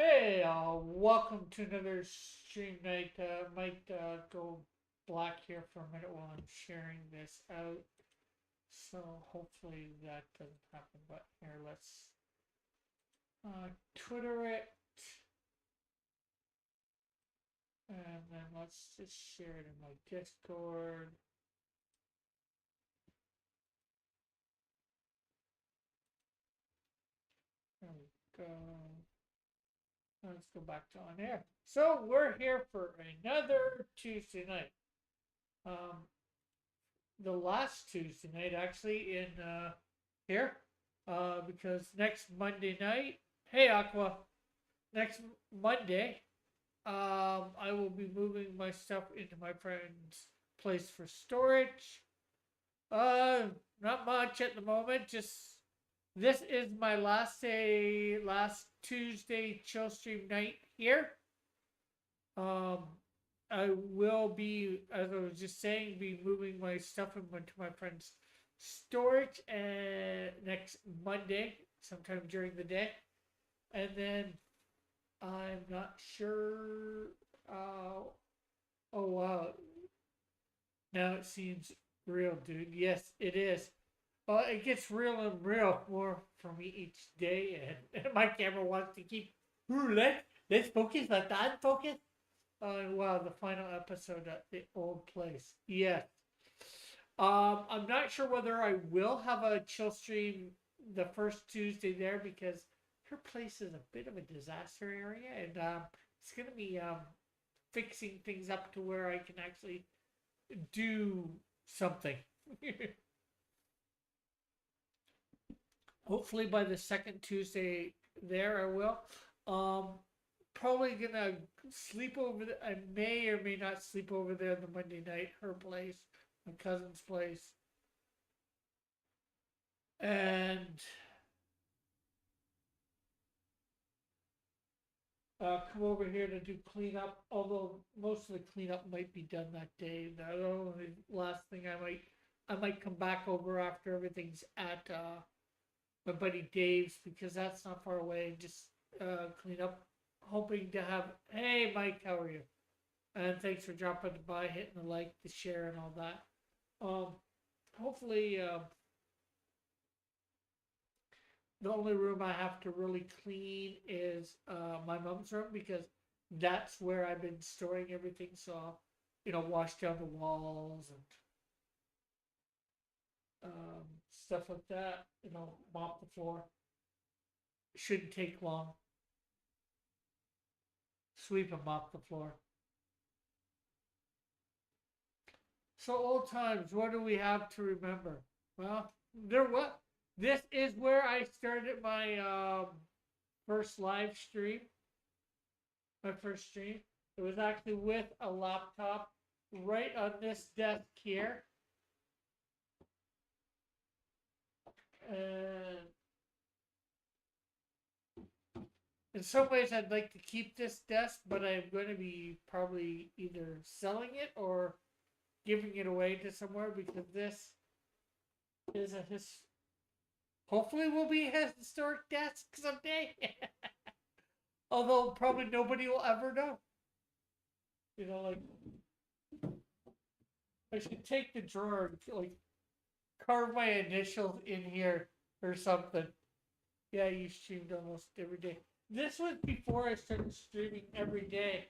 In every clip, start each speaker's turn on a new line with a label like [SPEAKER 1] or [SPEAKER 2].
[SPEAKER 1] Hey, welcome to another stream night. Might go black here for a minute while I'm sharing this out. So hopefully that doesn't happen. But here, let's Twitter it, and then let's just share it in my Discord. There we go. Let's go back to on air. So we're here for another Tuesday night. Um, the last Tuesday night actually in here because next Monday night, hey Aqua, next Monday, I will be moving my stuff into my friend's place for storage. Uh, Not much at the moment. Just this is my last Tuesday chill stream night here. Um, I will be, as I was just saying, be moving my stuff into my friend's storage next Monday, sometime during the day, and then I'm not sure. Oh wow! Now it seems real, dude. Yes, it is. It gets real and real more for me each day, and my camera wants to keep. Ooh, let's focus. Let that focus. Oh wow, the final episode at the old place. Yes. I'm not sure whether I will have a chill stream the first Tuesday there because her place is a bit of a disaster area, and it's gonna be fixing things up to where I can actually do something. Hopefully by the second Tuesday there I will. Um, Probably gonna sleep over. I may or may not sleep over there the Monday night. Her place, my cousin's place, and come over here to do cleanup. Although most of the cleanup might be done that day. The only last thing I might come back over after everything's at my buddy Dave's because that's not far away. Just clean up. Hoping to have. Hey, Mike, how are you? And thanks for dropping by, hitting the like, the share, and all that. Um, Hopefully, the only room I have to really clean is my mom's room because that's where I've been storing everything. So, wash down the walls and stuff like that. Mop the floor. Shouldn't take long. Sweep and mop the floor. So old times. What do we have to remember? Well, there what this is where I started my first live stream. My first stream. It was actually with a laptop right on this desk here. And in some ways, I'd like to keep this desk, but I'm going to be probably either selling it or giving it away to somewhere because this is a hopefully will be a historic desk someday. Although probably nobody will ever know. Like I should take the drawer and like carve my initials in here or something. Yeah, you streamed almost every day. This was before I started streaming every day.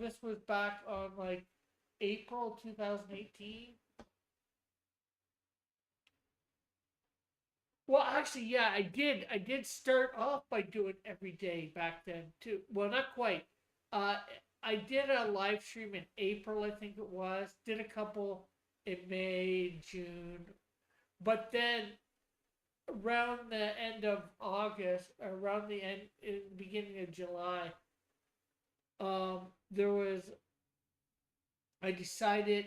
[SPEAKER 1] This was back on like April 2018. Well, actually, yeah, I did. I did start off by doing every day back then too. Well, not quite. Uh, I did a live stream in April, I think it was. Did a couple in May, June, but then around the end of August, around the end, in the beginning of July, there was. I decided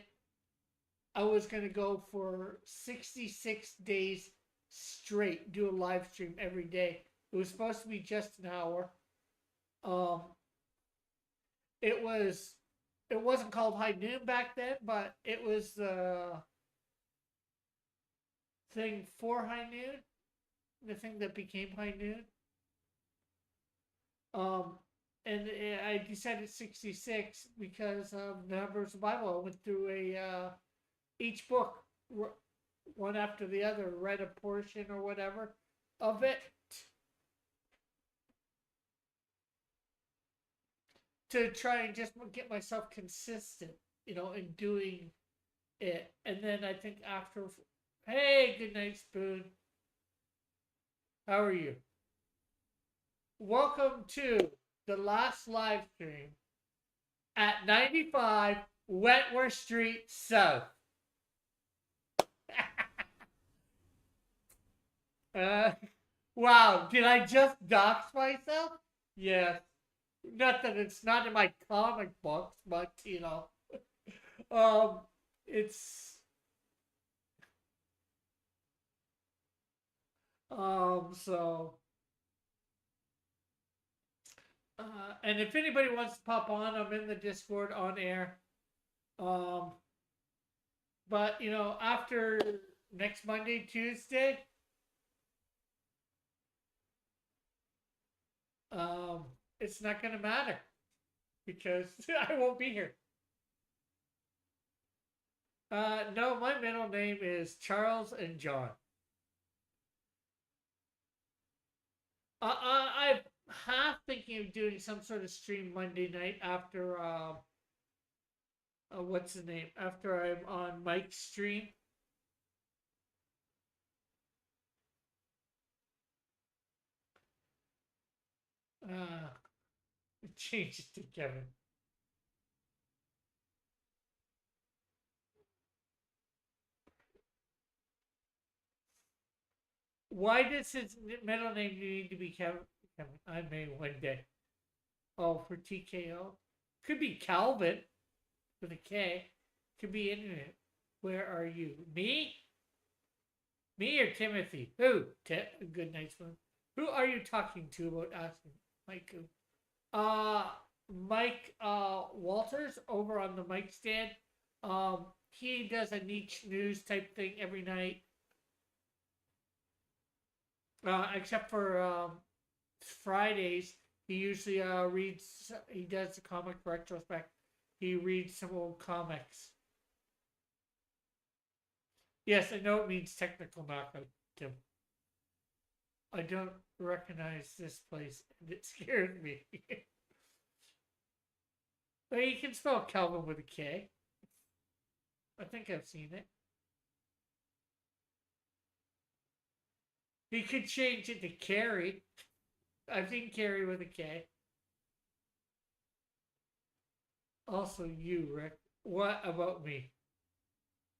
[SPEAKER 1] I was gonna go for 66 days straight, do a live stream every day. It was supposed to be just an hour. Um, it was. It wasn't called High Noon back then, but it was the thing for High Noon, the thing that became High Noon. Um, and I decided 66 because the numbers of the Bible. I went through each book, one after the other, read a portion or whatever of it to try and just get myself consistent, in doing it. And then I think after, hey, good night, Spoon. How are you? Welcome to the last live stream at 95 Wentworth Street South. uh, wow, did I just dox myself? Yes. Not that it's not in my comic books, but um, it's so and if anybody wants to pop on, I'm in the Discord on air. Um, but after next Monday, Tuesday, um, it's not gonna matter because I won't be here. No, my middle name is Charles and John. I'm half thinking of doing some sort of stream Monday night after what's the name? After I'm on Mike's stream. Change it to Kevin. Why does his middle name need to be Kevin? I may one day. Oh, for TKO? Could be Calvin with a K. Could be internet. Where are you? Me? Me or Timothy? Who? Good night, Spoon. Who are you talking to about asking? Mike who? Mike Walters over on the mic stand. He does a niche news type thing every night. Except for Fridays, he usually reads. He does the comic retrospect. He reads some old comics. Yes, I know it means technical knockout, Tim. I don't recognize this place, and it scared me. But you can spell Calvin with a K. I think I've seen it. He could change it to Carrie. I've seen Carrie with a K. Also, you, Rick. What about me?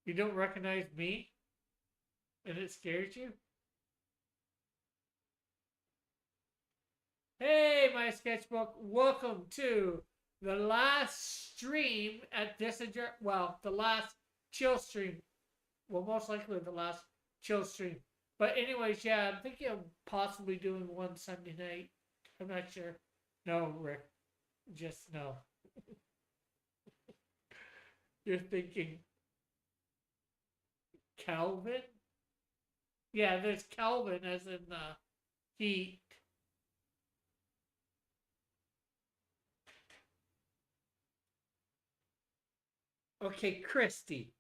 [SPEAKER 1] You don't recognize me? And it scares you? Hey, my sketchbook. Welcome to the last stream at Dissenger. Well, the last chill stream. Well, most likely the last chill stream. But anyways, yeah, I'm thinking of possibly doing one Sunday night. I'm not sure. No, Rick. Just no. You're thinking Calvin? Yeah, there's Calvin as in heat. Okay, Christy.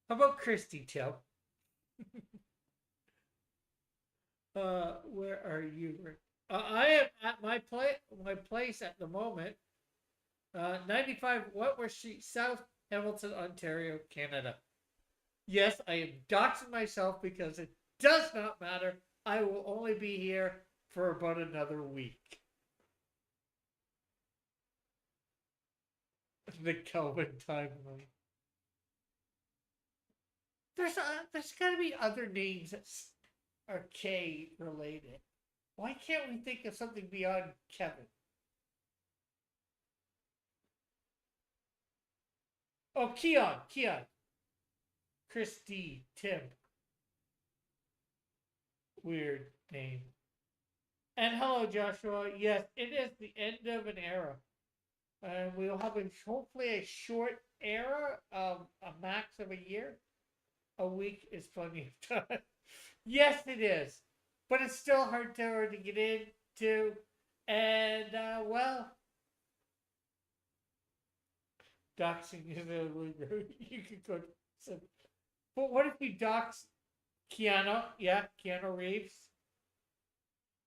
[SPEAKER 1] How about Christy, Tim? Where are you? I am at my place at the moment. 95 Wentworth Street, South Hamilton, Ontario, Canada. Yes, I am doxing myself because it does not matter. I will only be here for about another week. The Kelvin timeline. There's got to be other names that are K related. Why can't we think of something beyond Kevin? Oh, Keon. Christy, Tim. Weird name. And hello, Joshua. Yes, it is the end of an era. And we'll have hopefully a short era of a max of a year. A week is plenty of time. Yes, it is. But it's still hard to get into. And well, doxing is illegal. You could go. So, but what if you dox Keanu? Yeah, Keanu Reeves.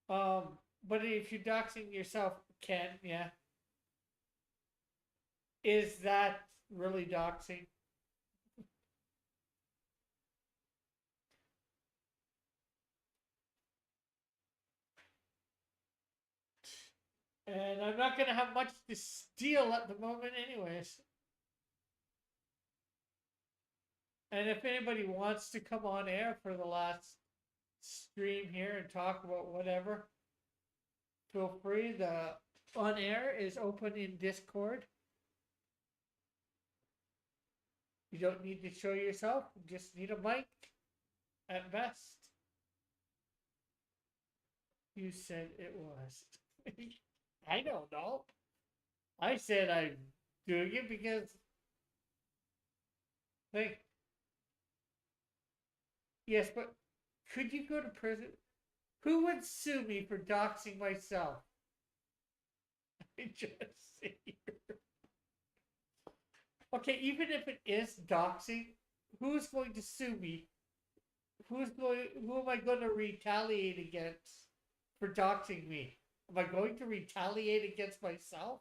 [SPEAKER 1] But if you're doxing yourself, Ken, yeah, is that really doxing? And I'm not gonna have much to steal at the moment, anyways. And if anybody wants to come on air for the last stream here and talk about whatever, feel free. The on air is open in Discord. You don't need to show yourself, you just need a mic at best. You said it was. I don't know. I said I'm doing it because, like, yes, but could you go to prison? Who would sue me for doxing myself? I just say, okay, even if it is doxing, who's going to sue me? Who am I going to retaliate against for doxing me? Am I going to retaliate against myself?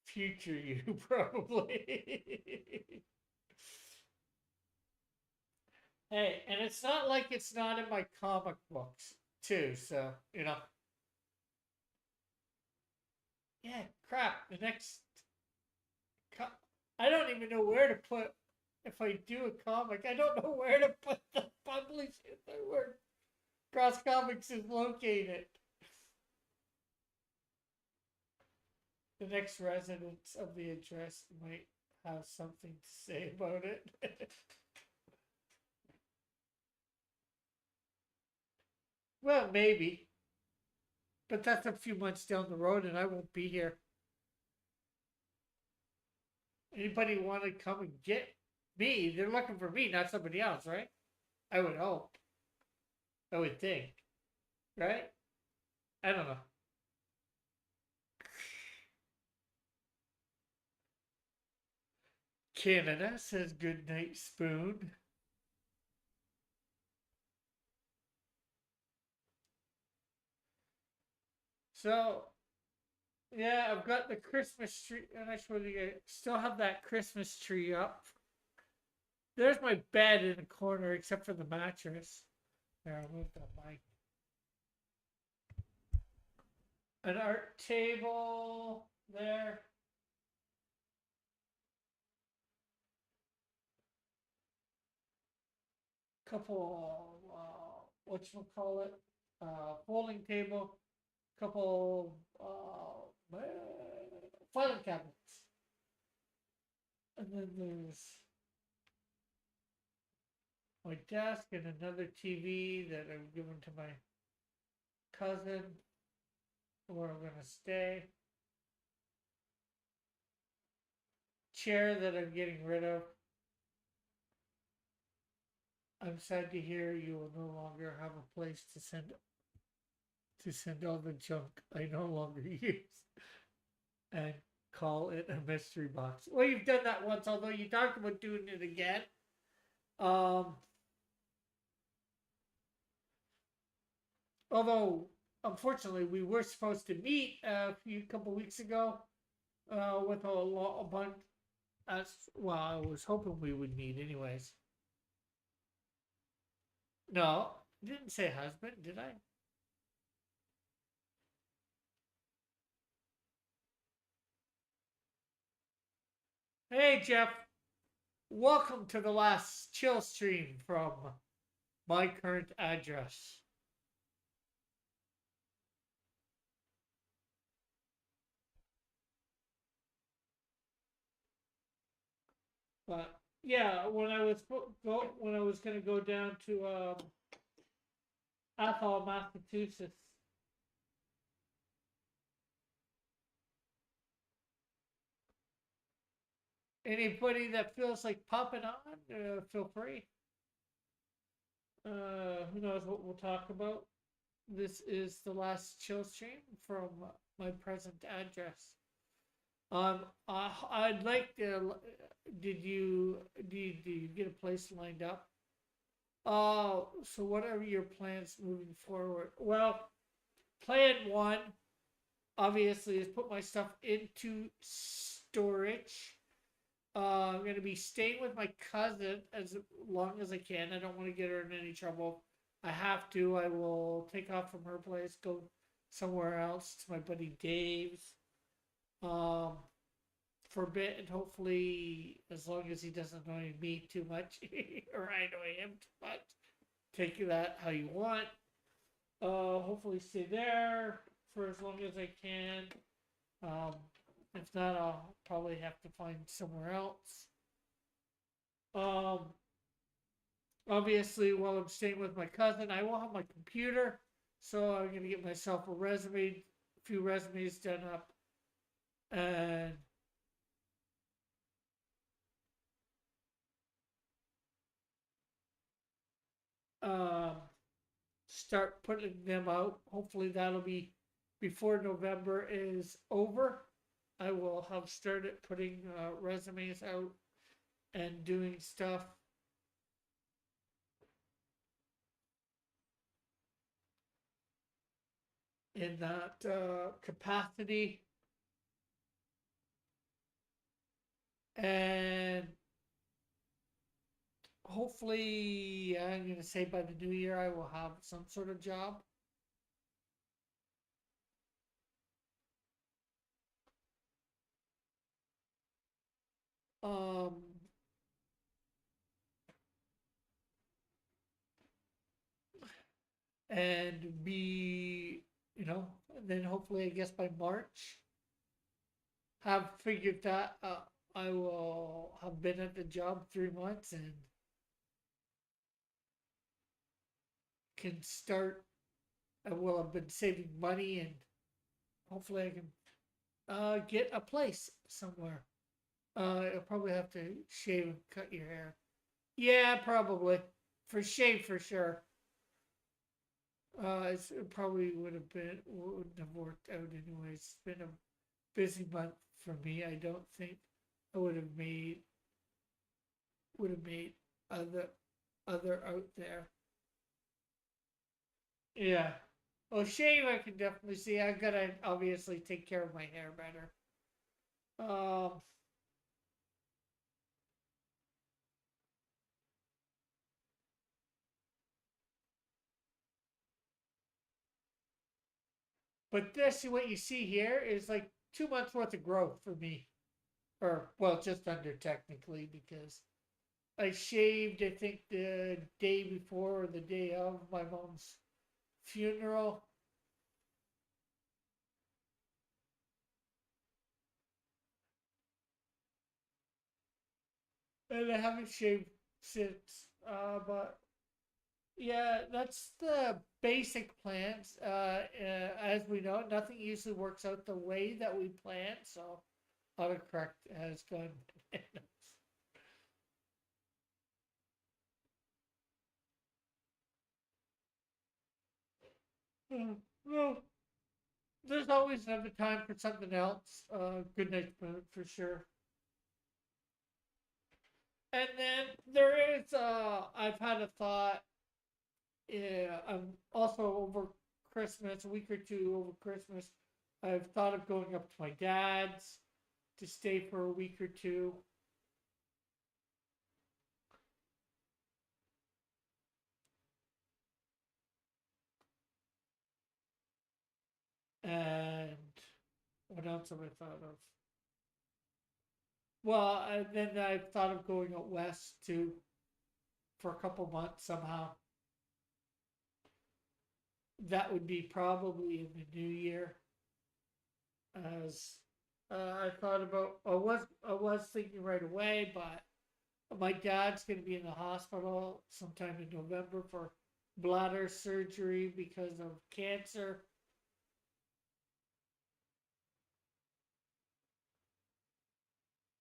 [SPEAKER 1] Future you, probably. Hey, and it's not like it's not in my comic books, too, so, Yeah, crap. The next. I don't even know where to put. If I do a comic, I don't know where to put the publishing where Cross Comics is located. The next residents of the address might have something to say about it. Well, maybe. But that's a few months down the road and I won't be here. Anybody want to come and get me? They're looking for me, not somebody else, right? I would hope. I would think. Right? I don't know. Canada says good night, spoon. So, yeah, I've got the Christmas tree, and I still have that Christmas tree up. There's my bed in the corner, except for the mattress. There, I'll move the mic. An art table there. Couple, whatchamacallit, folding table. Couple, filing cabinets. And then there's my desk and another TV that I've given to my cousin where I'm gonna stay. Chair that I'm getting rid of. I'm sad to hear you will no longer have a place to send all the junk I no longer use and call it a mystery box. Well, you've done that once, although you talked about doing it again. Um, Although, unfortunately, we were supposed to meet a couple weeks ago with a bunch. Well, I was hoping we would meet, anyways. No, didn't say husband, did I? Hey, Jeff. Welcome to the last chill stream from my current address. But yeah, when I was gonna go down to Athol, Massachusetts, Anybody that feels like popping on, feel free. Who knows what we'll talk about? This is the last chill stream from my present address. I'd like to. Did you get a place lined up? So what are your plans moving forward? Well, plan one, obviously, is put my stuff into storage. I'm gonna be staying with my cousin as long as I can. I don't want to get her in any trouble. I have to. I will take off from her place, go somewhere else to my buddy Dave's. Um, for a bit, and hopefully, as long as he doesn't annoy me too much, or I annoy him too much, take that how you want. Hopefully, stay there for as long as I can. Um, if not, I'll probably have to find somewhere else. Um, obviously, while I'm staying with my cousin, I will have my computer, so I'm gonna get myself a few resumes done up, and um, start putting them out. Hopefully, that'll be before November is over. I will have started putting resumes out and doing stuff in that capacity. And hopefully, I'm going to say by the new year, I will have some sort of job. Um, and be, then hopefully, I guess by March, have figured that I will have been at the job 3 months and can start. I will have been saving money and hopefully I can get a place somewhere. You'll probably have to shave and cut your hair. Yeah, probably. For shave, for sure. It probably wouldn't have worked out anyways. It's been a busy month for me. I don't think I would have made other out there. Yeah. Well, shave I can definitely see. I gotta obviously take care of my hair better. Um, but this, what you see here, is like 2 months worth of growth for me, or well, just under technically because I shaved. I think the day before or the day of my mom's funeral, and I haven't shaved since. But yeah, that's the basic plans. As we know, nothing usually works out the way that we plan, so autocorrect has gone bananas. Well, there's always another time for something else. Good night for sure. And then there is, I've had a thought. Yeah, I'm also over Christmas, a week or two over Christmas. I've thought of going up to my dad's to stay for a week or two. And what else have I thought of? Well, and then I've thought of going out west too for a couple months somehow. That would be probably in the new year. As I thought about, I was thinking right away, but my dad's going to be in the hospital sometime in November for bladder surgery because of cancer.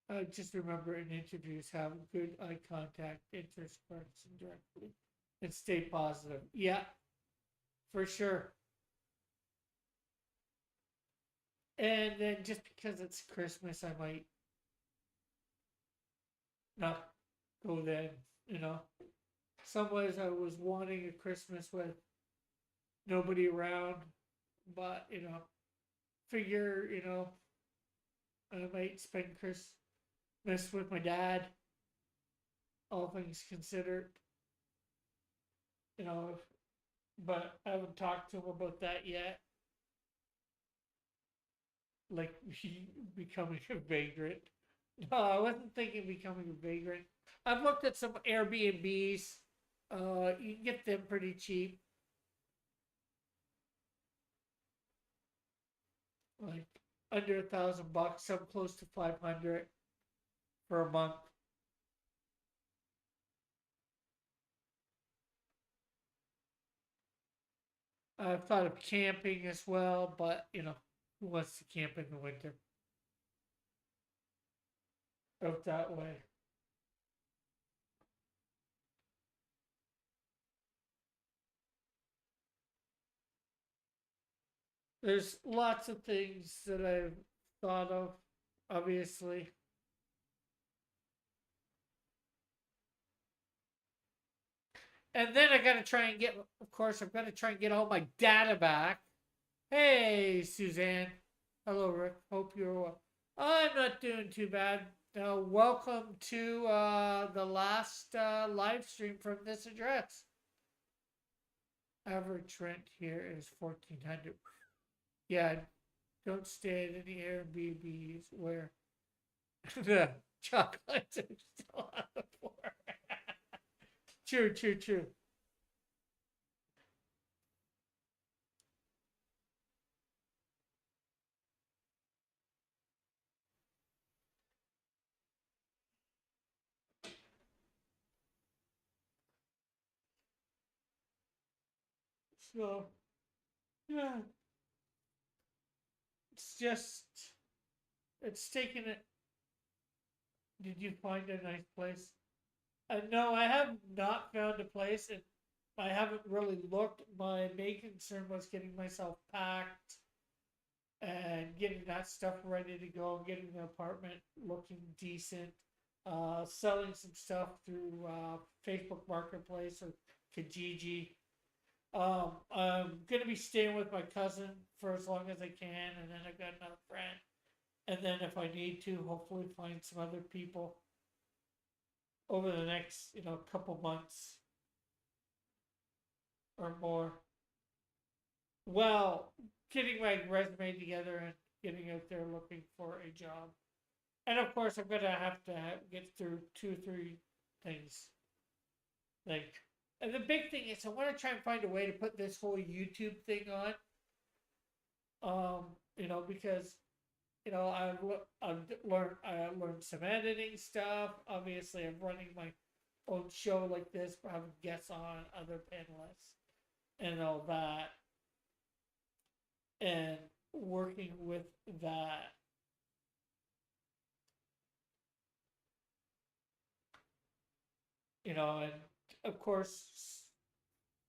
[SPEAKER 1] I just remember in interviews have good eye contact, interest person directly, and stay positive. Yeah, for sure. And then just because it's Christmas, I might not go then, you know. Some ways I was wanting a Christmas with nobody around, but, figure, I might spend Christmas with my dad, all things considered, you know, but I haven't talked to him about that yet. Like, becoming a vagrant. No, I wasn't thinking becoming a vagrant. I've looked at some Airbnbs. You can get them pretty cheap, like under $1,000, some close to 500 for a month. I've thought of camping as well, but who wants to camp in the winter out that way? There's lots of things that I've thought of, obviously. And then I gotta try and get, of course, I've got to try and get all my data back. Hey, Suzanne. Hello, Rick. Hope you're well. I'm not doing too bad. Welcome to the last live stream from this address. Average rent here is 1,400. Yeah, don't stay at any Airbnbs where the chocolates are still on the floor. True, true, true. So, yeah, it's just, it's taken it. Did you find a nice place? No, I have not found a place, and I haven't really looked. My main concern was getting myself packed and getting that stuff ready to go, getting the apartment looking decent, selling some stuff through Facebook Marketplace or Kijiji. I'm gonna be staying with my cousin for as long as I can, and then I've got another friend, and then if I need to, hopefully find some other people over the next couple months or more. Well, getting my resume together and getting out there looking for a job. And of course, I'm gonna have to get through 2 or 3 things. Like, and the big thing is, I want to try and find a way to put this whole YouTube thing on. Because I learned some editing stuff. Obviously, I'm running my own show like this, but having guests on, other panelists, and all that, and working with that. And of course,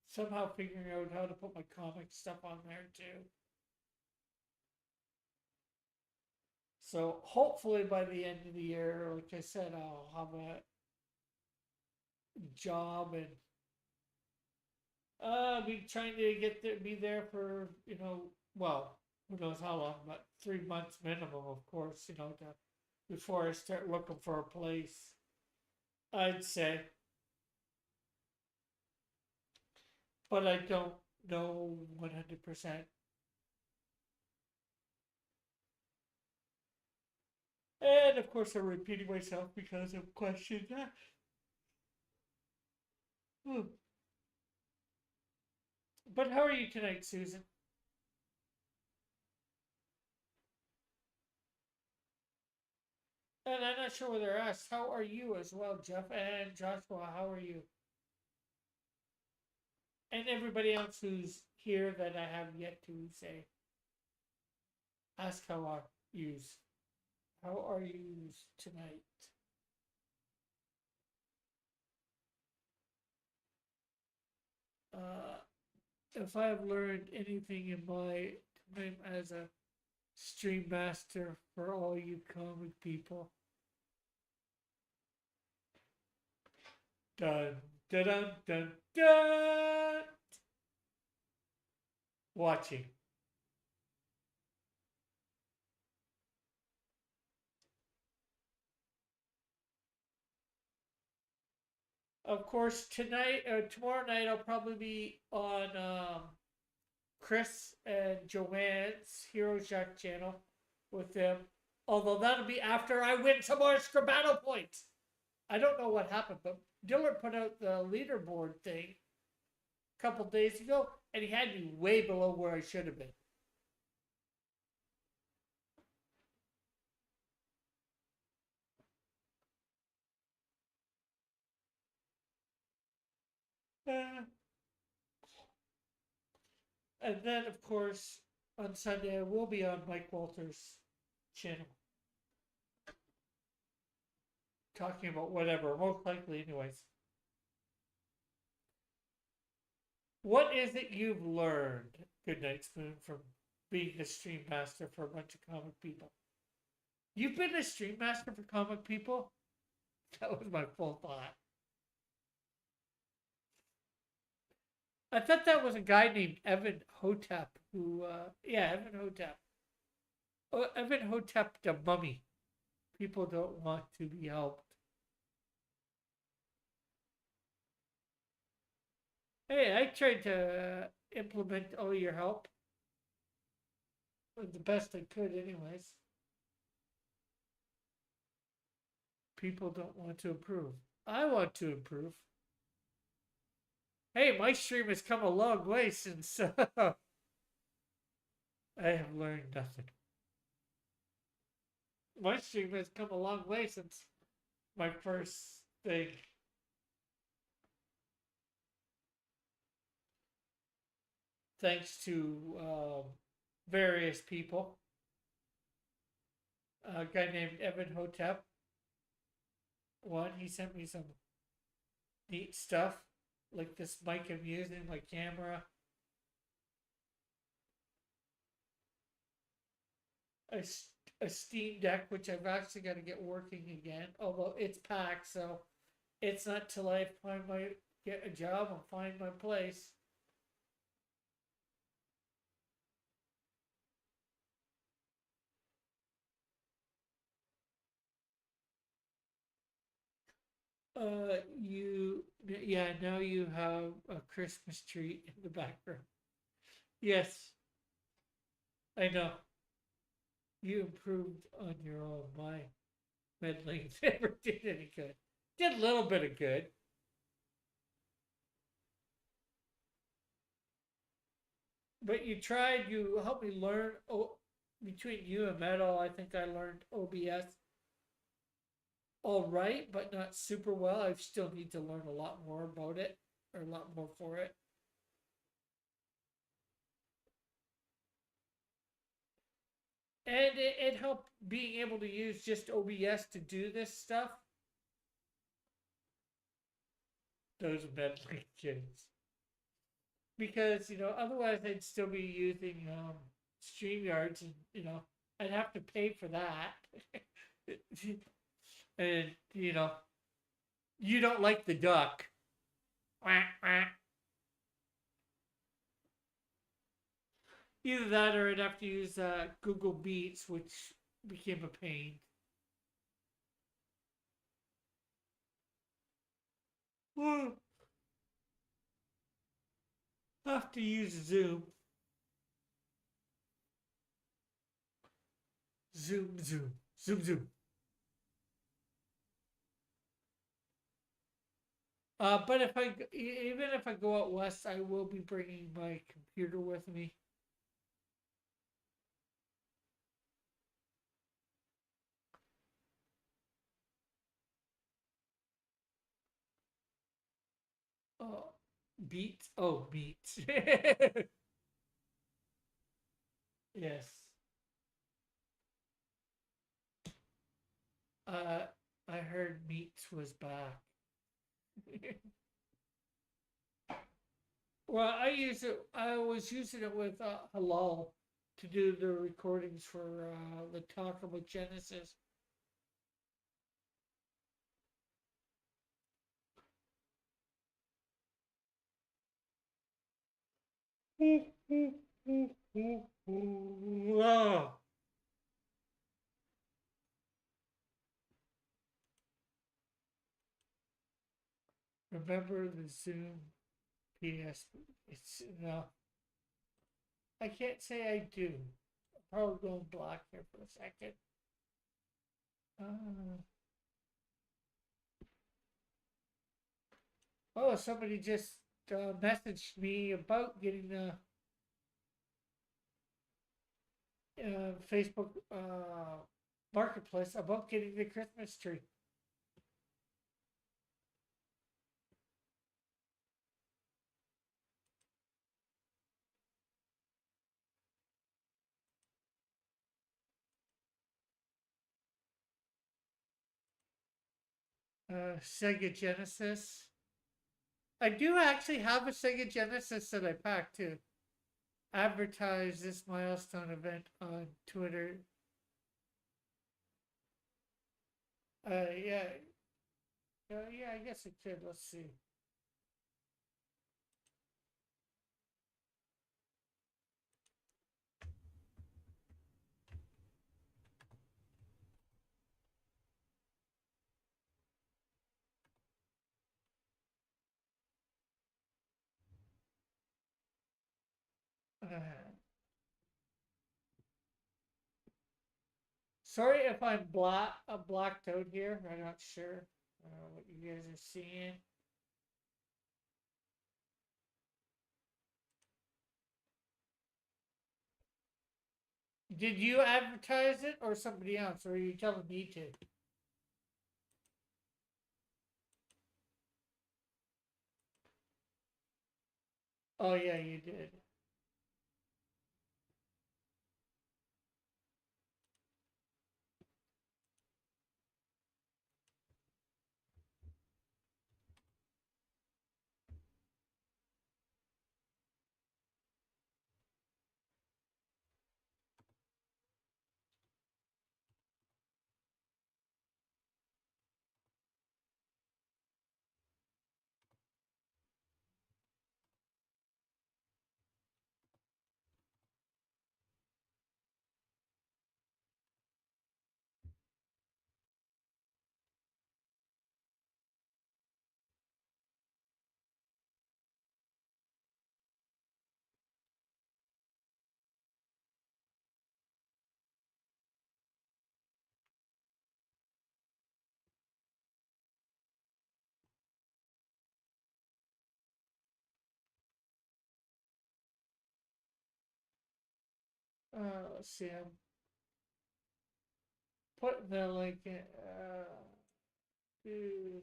[SPEAKER 1] somehow figuring out how to put my comic stuff on there too. So hopefully by the end of the year, like I said, I'll have a job and be trying to be there for well, who knows how long, but 3 months minimum, of course, before I start looking for a place. I'd say, but I don't know 100%. And of course, I'm repeating myself because of questions. Hmm. But how are you tonight, Susan? And I'm not sure whether I asked, how are you as well, Jeff? And Joshua, how are you? And everybody else who's here that I have yet to say, ask how are yous. How are you tonight? Uh, if I have learned anything in my time as a stream master for all you comic people, dun dun dun dun dun. Watching. Of course, tonight, tomorrow night, I'll probably be on Chris and Joanne's Hero Shack channel with them. Although that'll be after I win some more Scribano points. I don't know what happened, but Dillard put out the leaderboard thing a couple days ago, and he had me way below where I should have been. Uh, and then, of course, on Sunday, I will be on Mike Walters' channel. Talking about whatever, most likely, anyways. What is it you've learned, Goodnight Spoon, from being a stream master for a bunch of comic people? You've been a stream master for comic people? That was my full thought. I thought that was a guy named Evan Hotep who, Evan Hotep. Oh, Evan Hotep the mummy. People don't want to be helped. Hey, I tried to implement all your help. The best I could, anyways. People don't want to improve. I want to improve. Hey, my stream has come a long way since I have learned nothing. My stream has come a long way since my first thing. Thanks to various people. A guy named Evan Hotep. One, he sent me some neat stuff, like this mic I'm using, my camera. A Steam Deck, which I've actually got to get working again, although it's packed, so it's not till I get a job and find my place. Now you have a Christmas tree in the background. Yes, I know. You improved on your own. My meddling never did any good. Did a little bit of good. But you tried, you helped me learn. Between you and Metal, I think I learned OBS all right, but not super well. I still need to learn a lot more about it, or a lot more for it. And it helped being able to use just OBS to do this stuff. Those meddling kids. Because, otherwise I'd still be using StreamYards and, I'd have to pay for that. And, you don't like the duck. Quack, quack. Either that or I'd have to use Google Beats, which became a pain. Have to use Zoom. Zoom. But even if I go out west, I will be bringing my computer with me. Oh, beat. Oh, beat. Yes. Uh, I heard Meats was back. Well, I use it. I was using it with Halal to do the recordings for the talk about Genesis. Oh. Remember the Zoom PS? It's no. I can't say I do. I'll probably go black here for a second. Uh, oh, somebody just messaged me about getting the Facebook marketplace about getting the Christmas tree. Sega Genesis. I do actually have a Sega Genesis that I packed to advertise this milestone event on Twitter. Yeah, yeah, I guess it could. Let's see. Sorry if I'm blacked out here. I'm not sure what you guys are seeing. Did you advertise it or somebody else, or are you telling me to? Oh yeah, you did. Let's see. I'm putting the link in. Dude.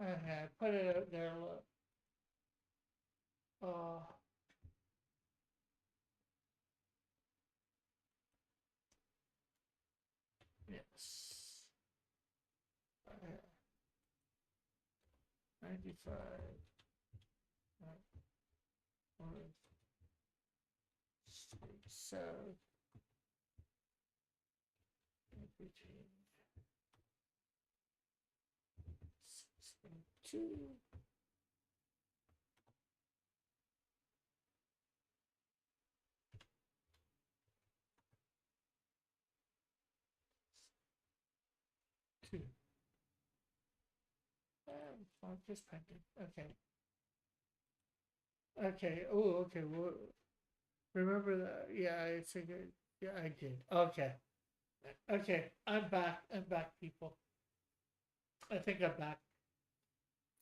[SPEAKER 1] Okay, put it out there. Look. Uh, yes. 95. So, between 6 and 2. Two. I'm just pending. Okay. Okay. Oh, okay. Well, remember that? Yeah, it's a good. Yeah, I did. Okay. Okay. I'm back. I'm back, people. I think I'm back.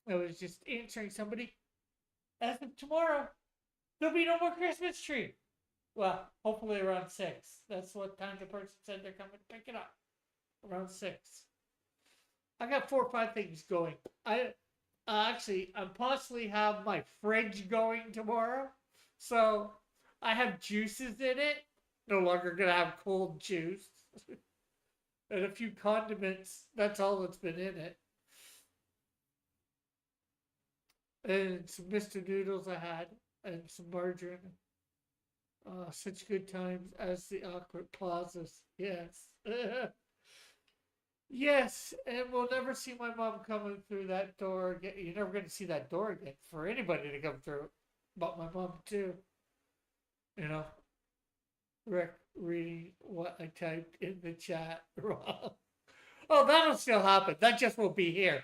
[SPEAKER 1] I was just answering somebody. As of tomorrow, there'll be no more Christmas tree. Well, hopefully around 6. That's what time the person said they're coming to pick it up. Around 6. I got 4 or 5 things going. I actually I possibly have my fridge going tomorrow, so I have juices in it. No longer gonna have cold juice and a few condiments. That's all that's been in it, and some Mr. Noodles I had, and some margarine. Such good times as the awkward pauses. Yes. Yes, and we'll never see my mom coming through that door again. You're never going to see that door again for anybody to come through, but my mom too. You know, Rick reading what I typed in the chat wrong. Oh, that'll still happen. That just won't be here.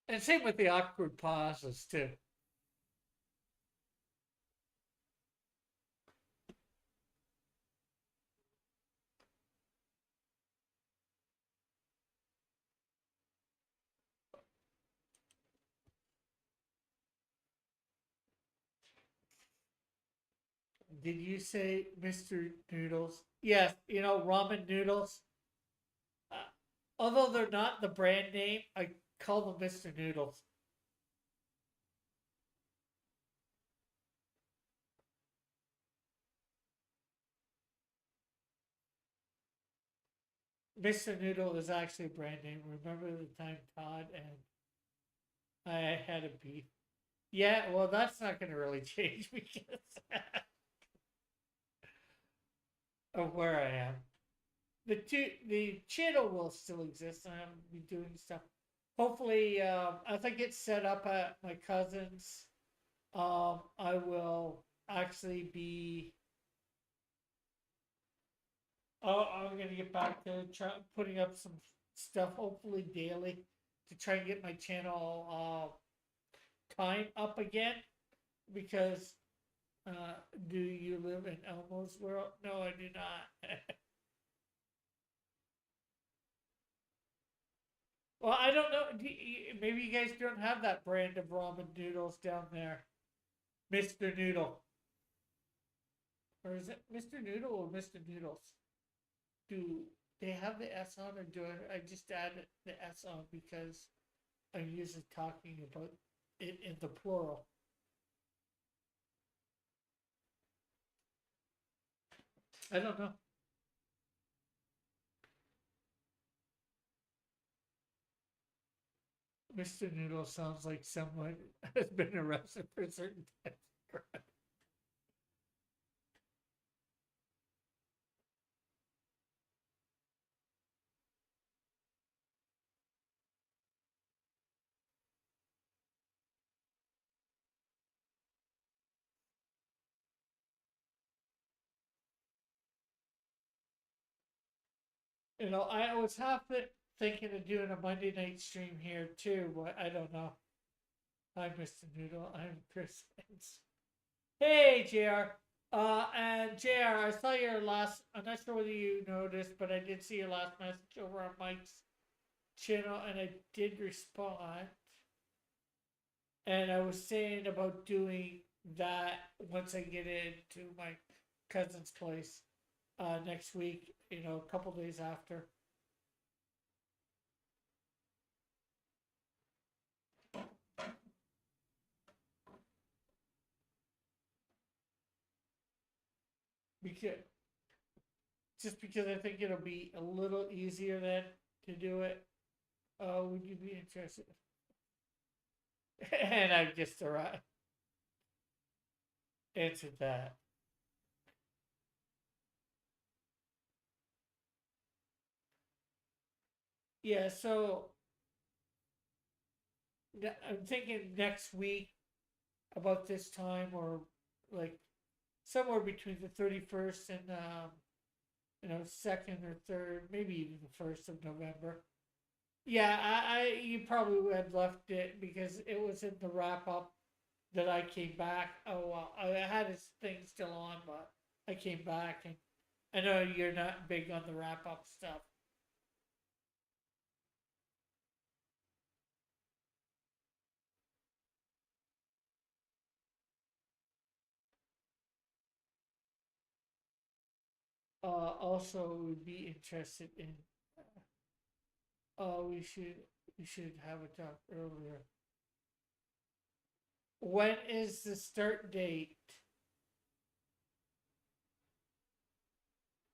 [SPEAKER 1] And same with the awkward pauses too. Did you say Mr. Noodles? Yes, ramen noodles. Uh, Although they're not the brand name, I call them Mr. Noodles. Mr. Noodle is actually a brand name. Remember the time Todd and I had a beef? Yeah, well, that's not going to really change because of where I am. The channel will still exist, and I'll be doing stuff. Hopefully, as I get set up at my cousin's, I will actually be. Oh, I'm gonna get back to putting up some stuff, hopefully daily, to try and get my channel time up again. Because do you live in Elmo's world? No, I do not. Well, I don't know. Maybe you guys don't have that brand of ramen noodles down there, Mr. Noodle, or is it Mr. Noodle or Mr. Noodles? Do they have the S on, or do I just add the S on because I'm usually talking about it in the plural? I don't know. Mr. Noodle sounds like someone has been arrested for certain types of crime. I was thinking of doing a Monday night stream here too, but I don't know. Hi, Mr. Noodle. I'm Chris. Hey, JR. And JR, I saw your last. I'm not sure whether you noticed, but I did see your last message over on Mike's channel, and I did respond. And I was saying about doing that once I get into my cousin's place next week. A couple days after. Because just because I think it'll be a little easier then to do it. Would you be interested? And I just answered that. Yeah, so I'm thinking next week about this time, or like somewhere between the 31st and 2nd or 3rd, maybe even the 1st of November. Yeah, you probably had left it because it was in the wrap up that I came back. Oh well, I had his thing still on, but I came back, and I know you're not big on the wrap up stuff. also would be interested in. Oh, we should have a talk earlier. When is the start date?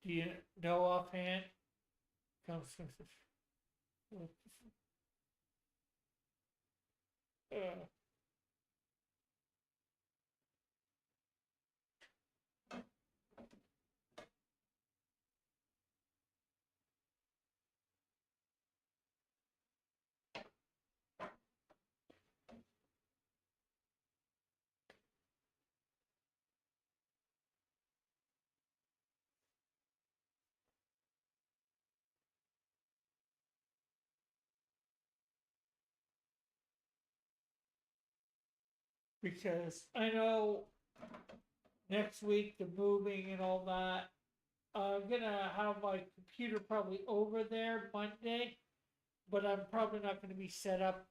[SPEAKER 1] Do you know offhand? Comes from uh, because I know next week the moving and all that. I'm gonna have my computer probably over there Monday, but I'm probably not gonna be set up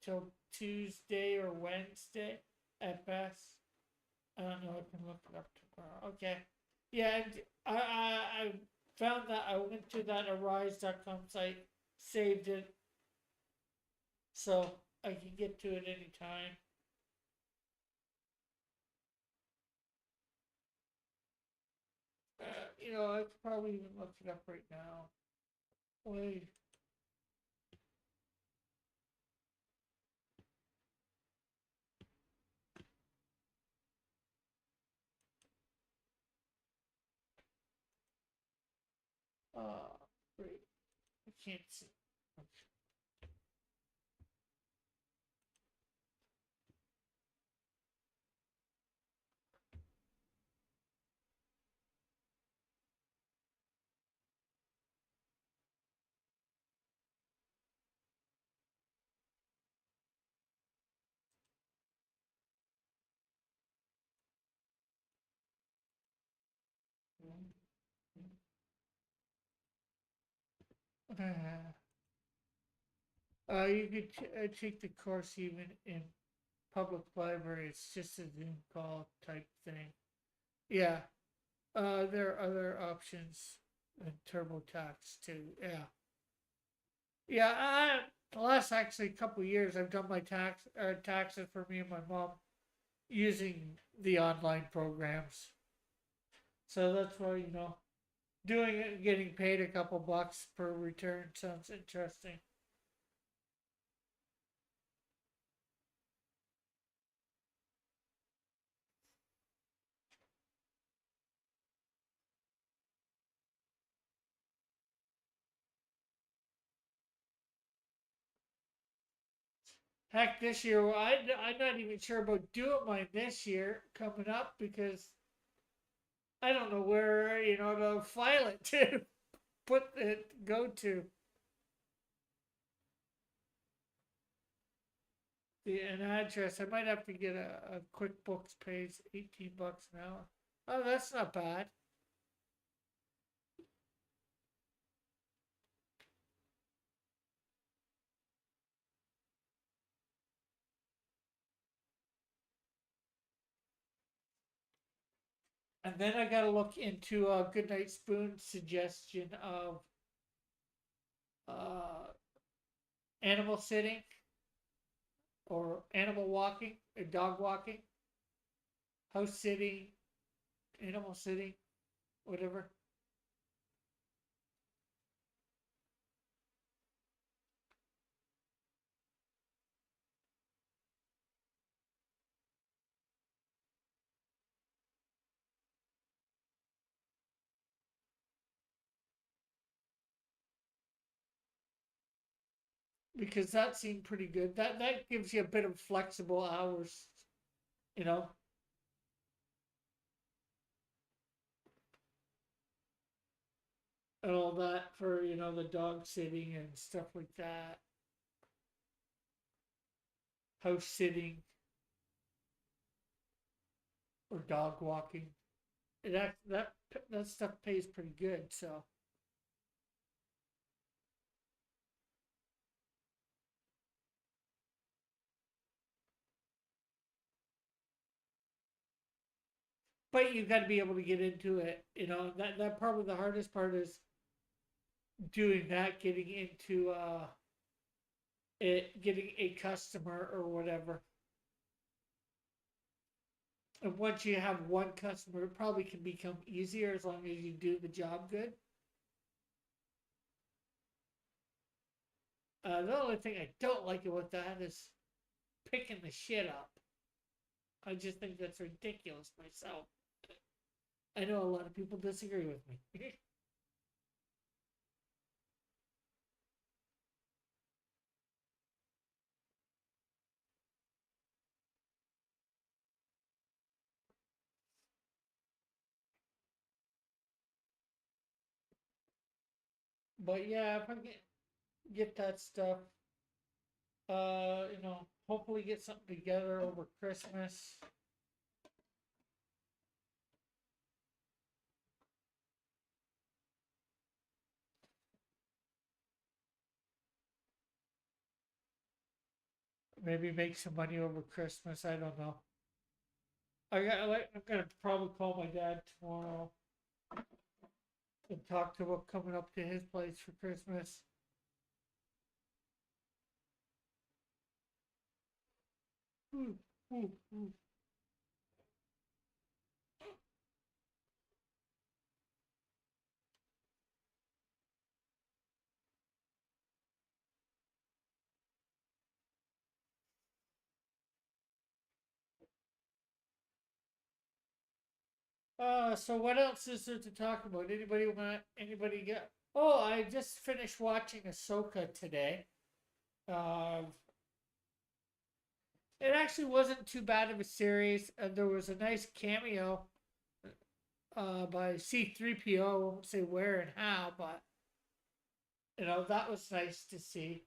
[SPEAKER 1] till Tuesday or Wednesday at best. I don't know. I can look it up tomorrow. Okay. Yeah, and I found that I went to that arise.com site, saved it, so I can get to it anytime. I could probably even look it up right now. Wait. Uh, wait. I can't see. You could take the course even in public library. It's just a Zoom call type thing. Yeah. There are other options in TurboTax too. Yeah. Yeah. The last actually couple of years, I've done my taxes for me and my mom using the online programs. So that's why doing it and getting paid a couple bucks per return sounds interesting. Heck, this year, I'm not even sure about doing mine this year coming up because I don't know where, to file it to, put it, go to. An address. I might have to get a QuickBooks pays $18 an hour. Oh, that's not bad. And then I got to look into a Goodnight Spoon's suggestion of uh, animal sitting or animal walking, or dog walking, house sitting, animal sitting, whatever. Because that seemed pretty good. That gives you a bit of flexible hours, you know, and all that for the dog sitting and stuff like that, house sitting or dog walking. That stuff pays pretty good. So, but you got to be able to get into it. You know, that probably the hardest part is doing that, getting into it, getting a customer or whatever. And once you have one customer, it probably can become easier as long as you do the job good. The only thing I don't like about that is picking the shit up. I just think that's ridiculous myself. I know a lot of people disagree with me. But yeah, if I get that stuff, hopefully get something together over Christmas. Maybe make some money over Christmas. I don't know. I'm gonna probably call my dad tomorrow and talk to him about coming up to his place for Christmas. Ooh, ooh, ooh. So what else is there to talk about? Anybody get? Oh, I just finished watching Ahsoka today. Uh, it actually wasn't too bad of a series, and there was a nice cameo by C-3PO. I won't say where and how, but that was nice to see.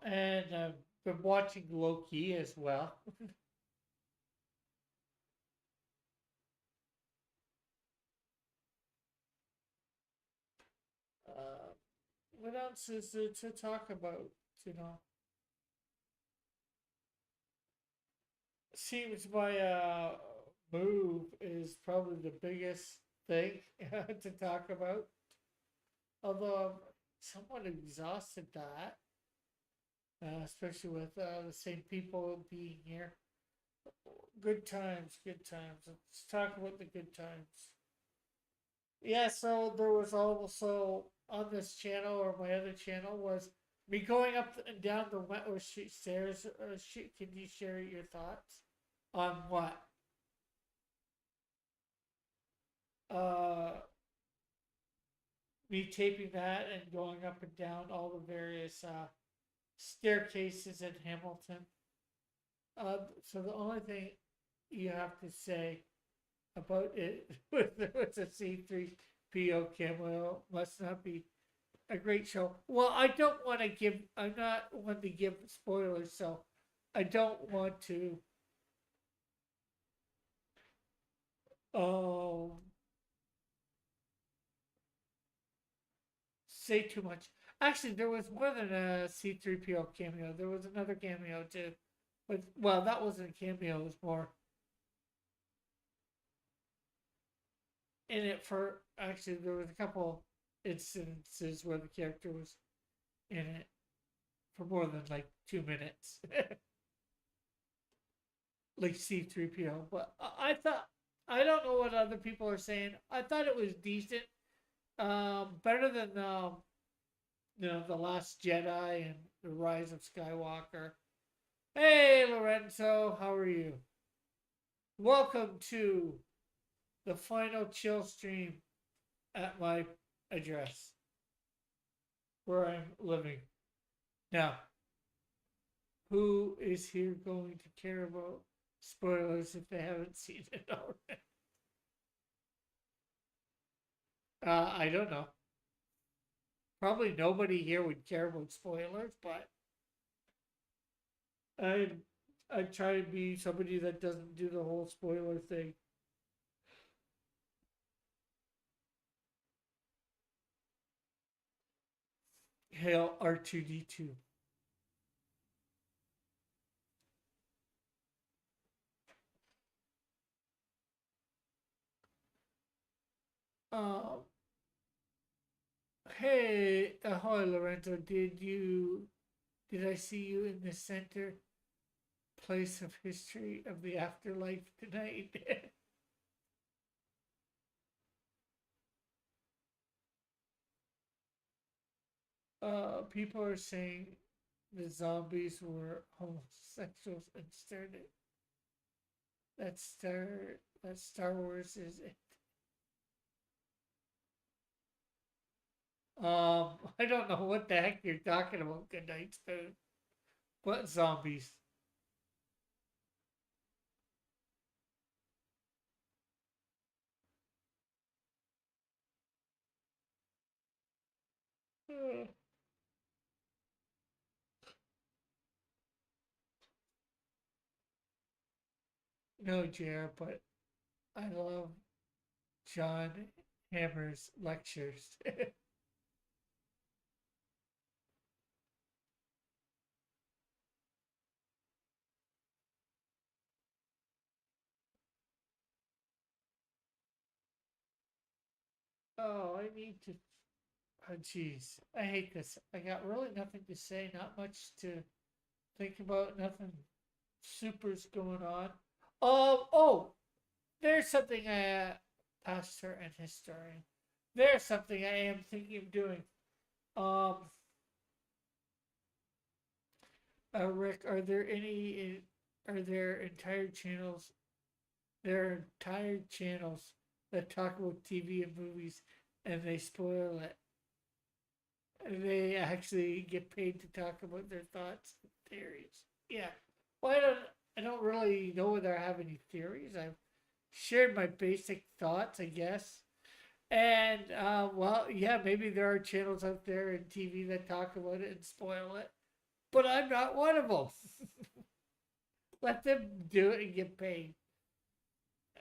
[SPEAKER 1] And I've been watching Loki as well. uh, what else is there to talk about? You know, seems my move is probably the biggest thing to talk about. Although I'm somewhat exhausted that, especially with the same people being here. Good times, good times. Let's talk about the good times. Yeah, so there was also on this channel or my other channel was me going up and down the Wentworth Street stairs. Can you share your thoughts on what? Uh, Me taping that and going up and down all the various staircases in Hamilton. So the only thing you have to say about it with a C3PO cameo must not be a great show. Well, I don't want to give. I'm not one to give spoilers, so I don't want to. Oh, say too much. Actually, there was more than a C3PO cameo. There was another cameo too, but well, that wasn't a cameo. It was more in it for. Actually, there was a couple instances where the character was in it for more than like 2 minutes, like C3PO. But I thought I don't know what other people are saying. I thought it was decent, better than the Last Jedi and the Rise of Skywalker. Hey Lorenzo, how are you? Welcome to the final chill stream at my address where I'm living now. Who is here going to care about spoilers if they haven't seen it already? I don't know. Probably nobody here would care about spoilers, but I I try to be somebody that doesn't do the whole spoiler thing. Hail R2D2. Um, hey, ahoy, Lorenzo. Did I see you in the center place of history of the afterlife tonight? People are saying the zombies were homosexuals and started. That Star that Star Wars is it. I don't know what the heck you're talking about. Good night, Spoon. What zombies? Uh, no, Jer, but I love John Hammer's lectures. Oh, I need to. Oh, jeez. I hate this. I got really nothing to say, not much to think about, nothing super's going on. Oh, there's something pastor and historian. There's something I am thinking of doing. Um, Rick, are there entire channels, there are entire channels that talk about TV and movies and they spoil it. They actually get paid to talk about their thoughts and theories. Yeah. Well, I don't really know whether I have any theories. I've shared my basic thoughts, I guess. And well, yeah, maybe there are channels out there in TV that talk about it and spoil it, but I'm not one of them. Let them do it and get paid.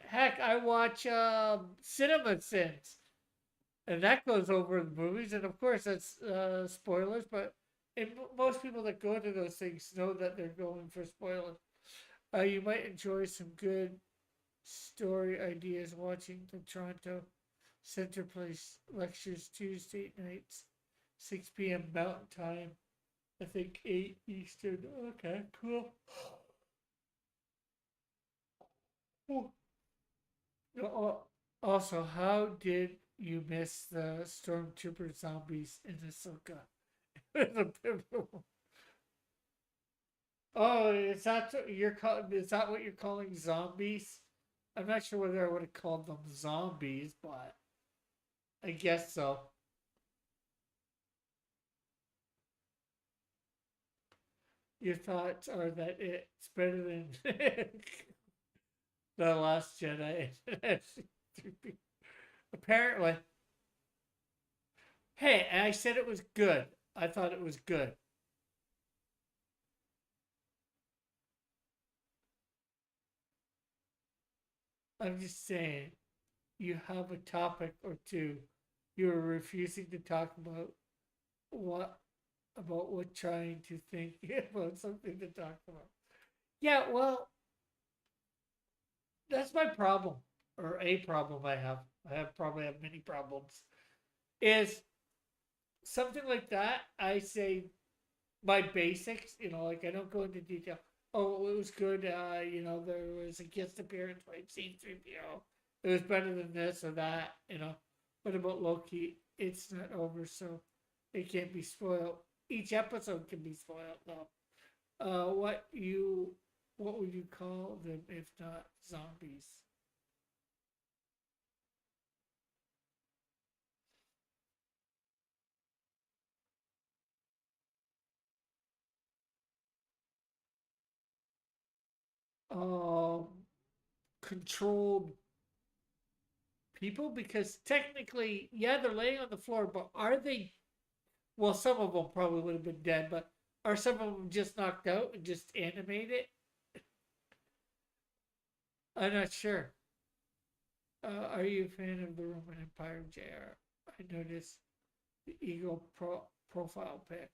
[SPEAKER 1] Heck, I watch Cinema Sins, and that goes over the movies, and of course that's spoilers. But most people that go to those things know that they're going for spoilers. You might enjoy some good story ideas watching the Toronto Center Place lectures Tuesday nights, 6 p.m. Mountain Time. I think 8 Eastern. Okay, cool. Also, how did you miss the stormtrooper zombies in Ahsoka? Oh, is that Is that what you're calling zombies? I'm not sure whether I would have called them zombies, but I guess so. Your thoughts are that it's better than the Last Jedi. Apparently, hey, I said it was good. I thought it was good. I'm just saying, you have a topic or two. You're refusing to talk what what trying to think about something to talk about. Yeah, well, that's my problem, or a problem I have. Probably have many problems. Is something like that? I say my basics. Like I don't go into detail. Oh, it was good. There was a guest appearance by C-3PO. It was better than this or that. What about Loki? It's not over, so it can't be spoiled. Each episode can be spoiled, though. Uh, what you, what would you call them if not zombies? Um, Controlled people, because technically, yeah, they're laying on the floor, but are they? Well, some of them probably would have been dead, but are some of them just knocked out and just animated? I'm not sure. Are you a fan of the Roman Empire, JR? I noticed the Eagle profile pic.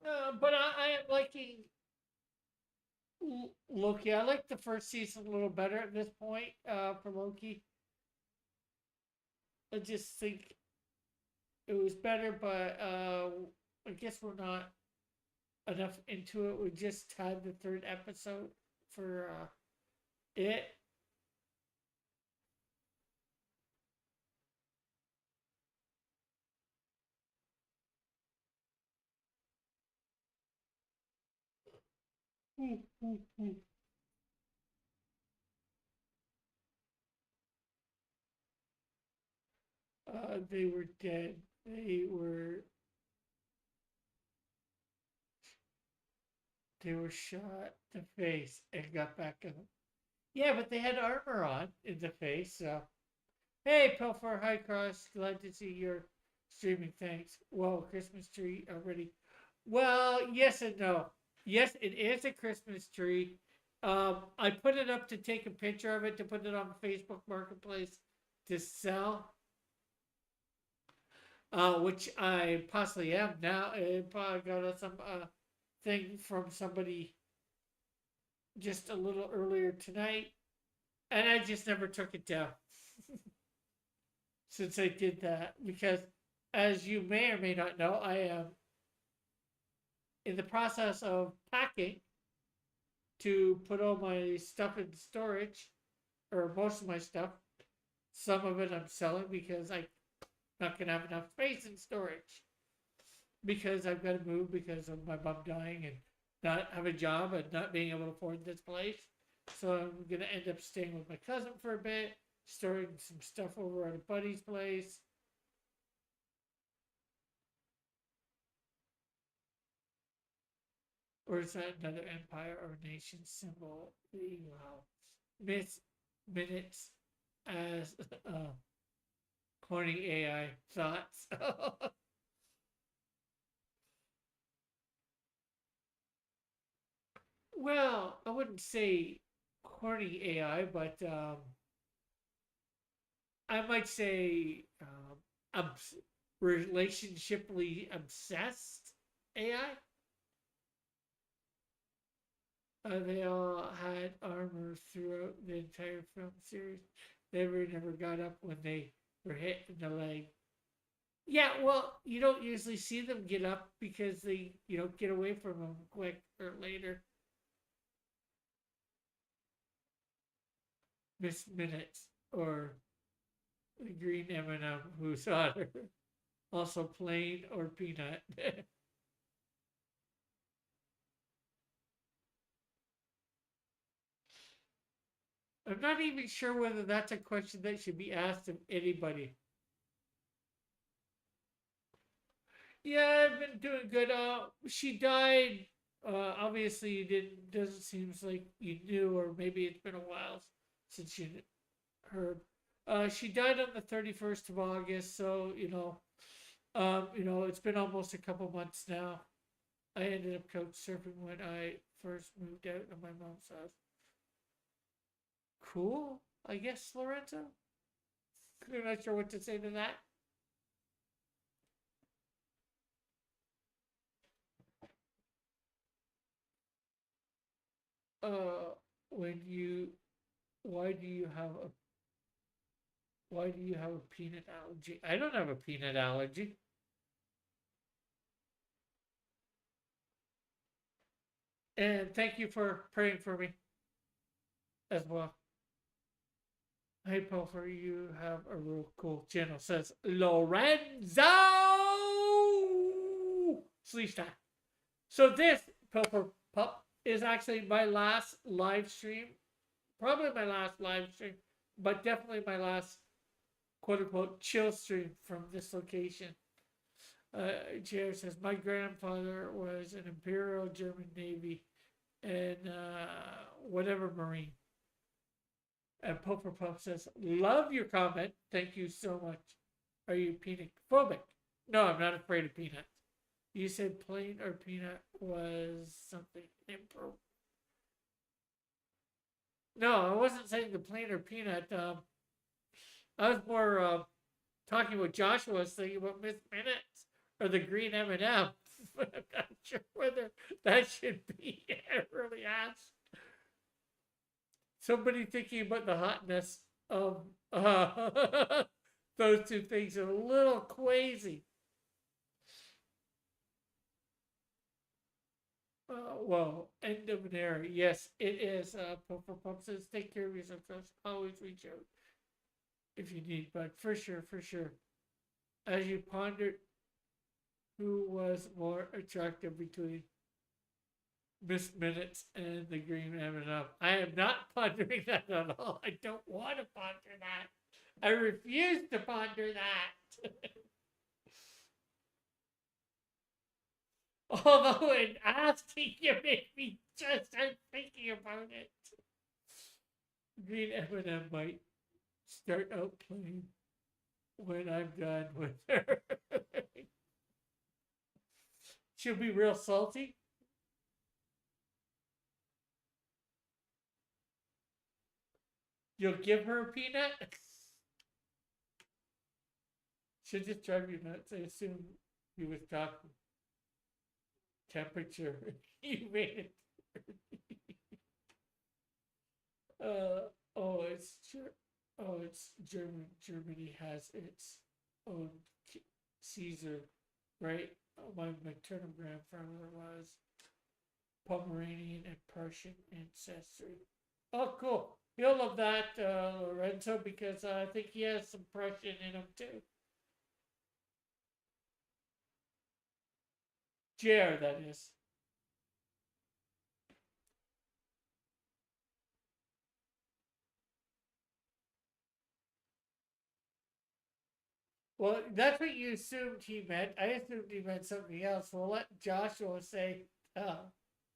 [SPEAKER 1] But I am liking Loki. I like the first season a little better at this point for Loki. I just think it was better, but I guess we're not enough into it. We just had the third episode for it. They were dead. They were shot in the face and got back in. Yeah, but they had armor on in the face. So hey, Pilfer, hi Cross. Glad to see your streaming. Thanks. Whoa, Christmas tree already. Well, yes and no. Yes, it is a Christmas tree. I put it up to take a picture of it to put it on Facebook Marketplace to sell, which I possibly am now. I probably got some thing from somebody just a little earlier tonight, and I just never took it down since I did that because, as you may or may not know, I am in the process of packing to put all my stuff in storage, or most of my stuff. Some of it I'm selling because I'm not gonna have enough space in storage because I've got to move because of my mom dying and not have a job and not being able to afford this place. So I'm gonna end up staying with my cousin for a bit, storing some stuff over at a buddy's place. Or is that another empire or nation symbol? Wow. Minutes, minutes as corny AI thoughts. Well, I wouldn't say corny AI, but I might say relationshiply obsessed AI. They all had armor throughout the entire film series. They never got up when they were hit in the leg. Yeah, well, you don't usually see them get up because they, get away from them quick or later. Miss Minutes or the green M&M who's hotter. Also plain or peanut. I'm not even sure whether that's a question that should be asked of anybody. Yeah, I've been doing good. She died. Obviously, you didn't. Doesn't seem like you knew, or maybe it's been a while since you heard. She died on the 31st of August, so it's been almost a couple months now. I ended up couch surfing when I first moved out of my mom's house. Cool, I guess, Lorenzo. I'm not sure what to say to that. Uh, when you, why do you have a, why do you have a peanut allergy? I don't have a peanut allergy. And thank you for praying for me as well. Hey, Puffer, you have a real cool channel, says Lorenzo Sleesta. So this Puffer Pup is actually my last live stream. Probably my last live stream, but definitely my last quote unquote chill stream from this location. Chair says, my grandfather was an Imperial German Navy and whatever Marine. And Poper Puff says, love your comment. Thank you so much. Are you peanut phobic? No, I'm not afraid of peanuts. You said plain or peanut was something improper. No, I wasn't saying the plain or peanut. I was more talking with Joshua. I was thinking about Miss Minutes or the green M&M. But I'm not sure whether that should be really asked. Somebody thinking about the hotness of those two things are a little crazy. Well, end of an era. Yes, it is. Puffer Pump says, take care of yourself. Always reach out if you need. But for sure. As you pondered who was more attractive between Miss Minutes and the Green M&M, I am not pondering that at all. I don't want to ponder that. I refuse to ponder that. Although in asking, you make me just start thinking about it. Green M&M might start out playing when I'm done with her. She'll be real salty. You'll give her a peanut? She'll just drive you nuts. I assume he was talking temperature. You made it. Oh, it's oh, it's German. Germany has its own Caesar, right? My maternal grandfather was Pomeranian and Prussian ancestry. Oh, cool. You'll love that, Lorenzo, because I think he has some Prussian in him too. JR, that is. Well, that's what you assumed he meant. I assumed he meant something else. We'll let Joshua say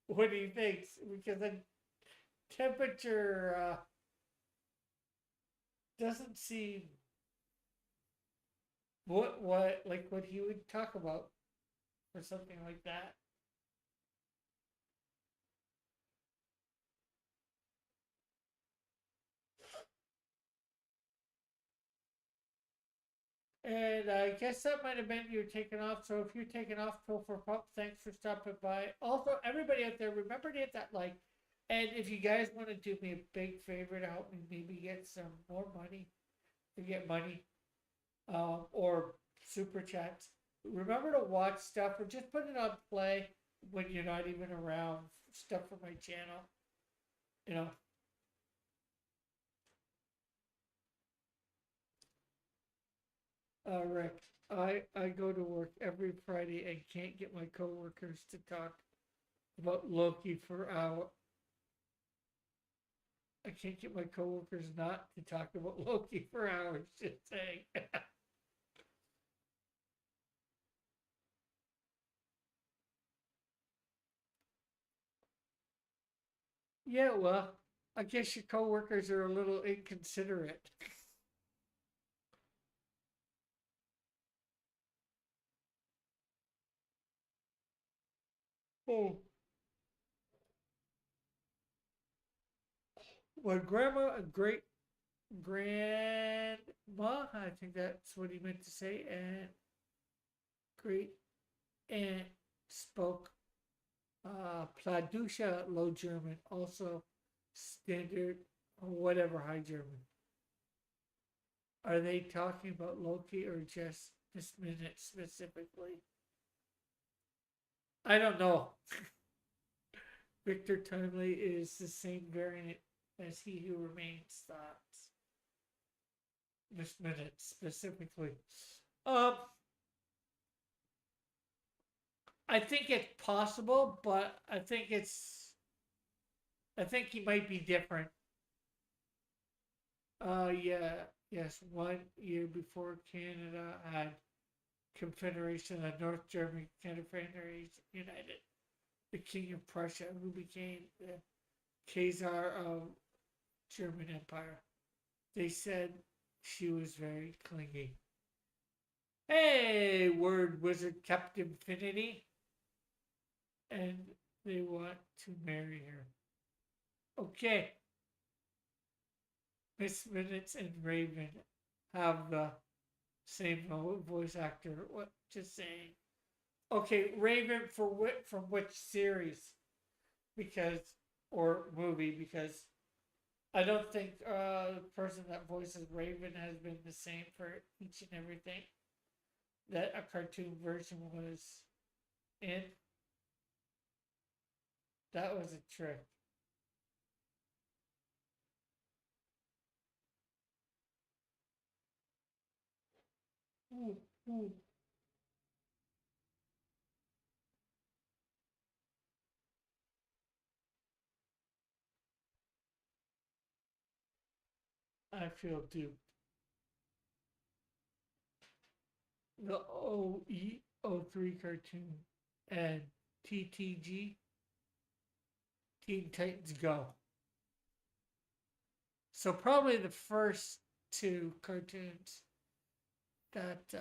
[SPEAKER 1] what he thinks, because the temperature doesn't seem what like what he would talk about or something like that. And I guess that might have been you taking off. So if you're taking off, Pill for Pup, thanks for stopping by. Also, everybody out there, remember to hit that like. And if you guys want to do me a big favor to help me maybe get some more money, to get money, or super chats, remember to watch stuff or just put it on play when you're not even around. Stuff for my channel, you know. Rick, I go to work every Friday and can't get my coworkers to talk about Loki for hour. I can't get my coworkers not to talk about Loki for hours. Just saying. Yeah, well, I guess your coworkers are a little inconsiderate. Oh, well, grandma and great grandma, I think that's what he meant to say, and great aunt spoke Pladusha Low German, also standard or whatever High German. Are they talking about Loki or just this minute specifically? I don't know. Victor Timely is the same variant as He Who Remains thoughts. This minute specifically. Um, I think it's possible, but I think he might be different. Yeah, yes, 1 year before Canada had Confederation of North German Confederation United, the King of Prussia, who became the Kaiser of German Empire. They said she was very clingy. Hey, word wizard Captain Infinity. And they want to marry her. Okay. Miss Minutes and Raven. have the same voice actor. What? Just saying. Okay, Raven for from which series? Because or movie? Because I don't think the person that voices Raven has been the same for each and everything that a cartoon version was in. That was a trick. Ooh, ooh. I feel duped. The OE03 cartoon and TTG, Teen Titans Go. So probably the first two cartoons that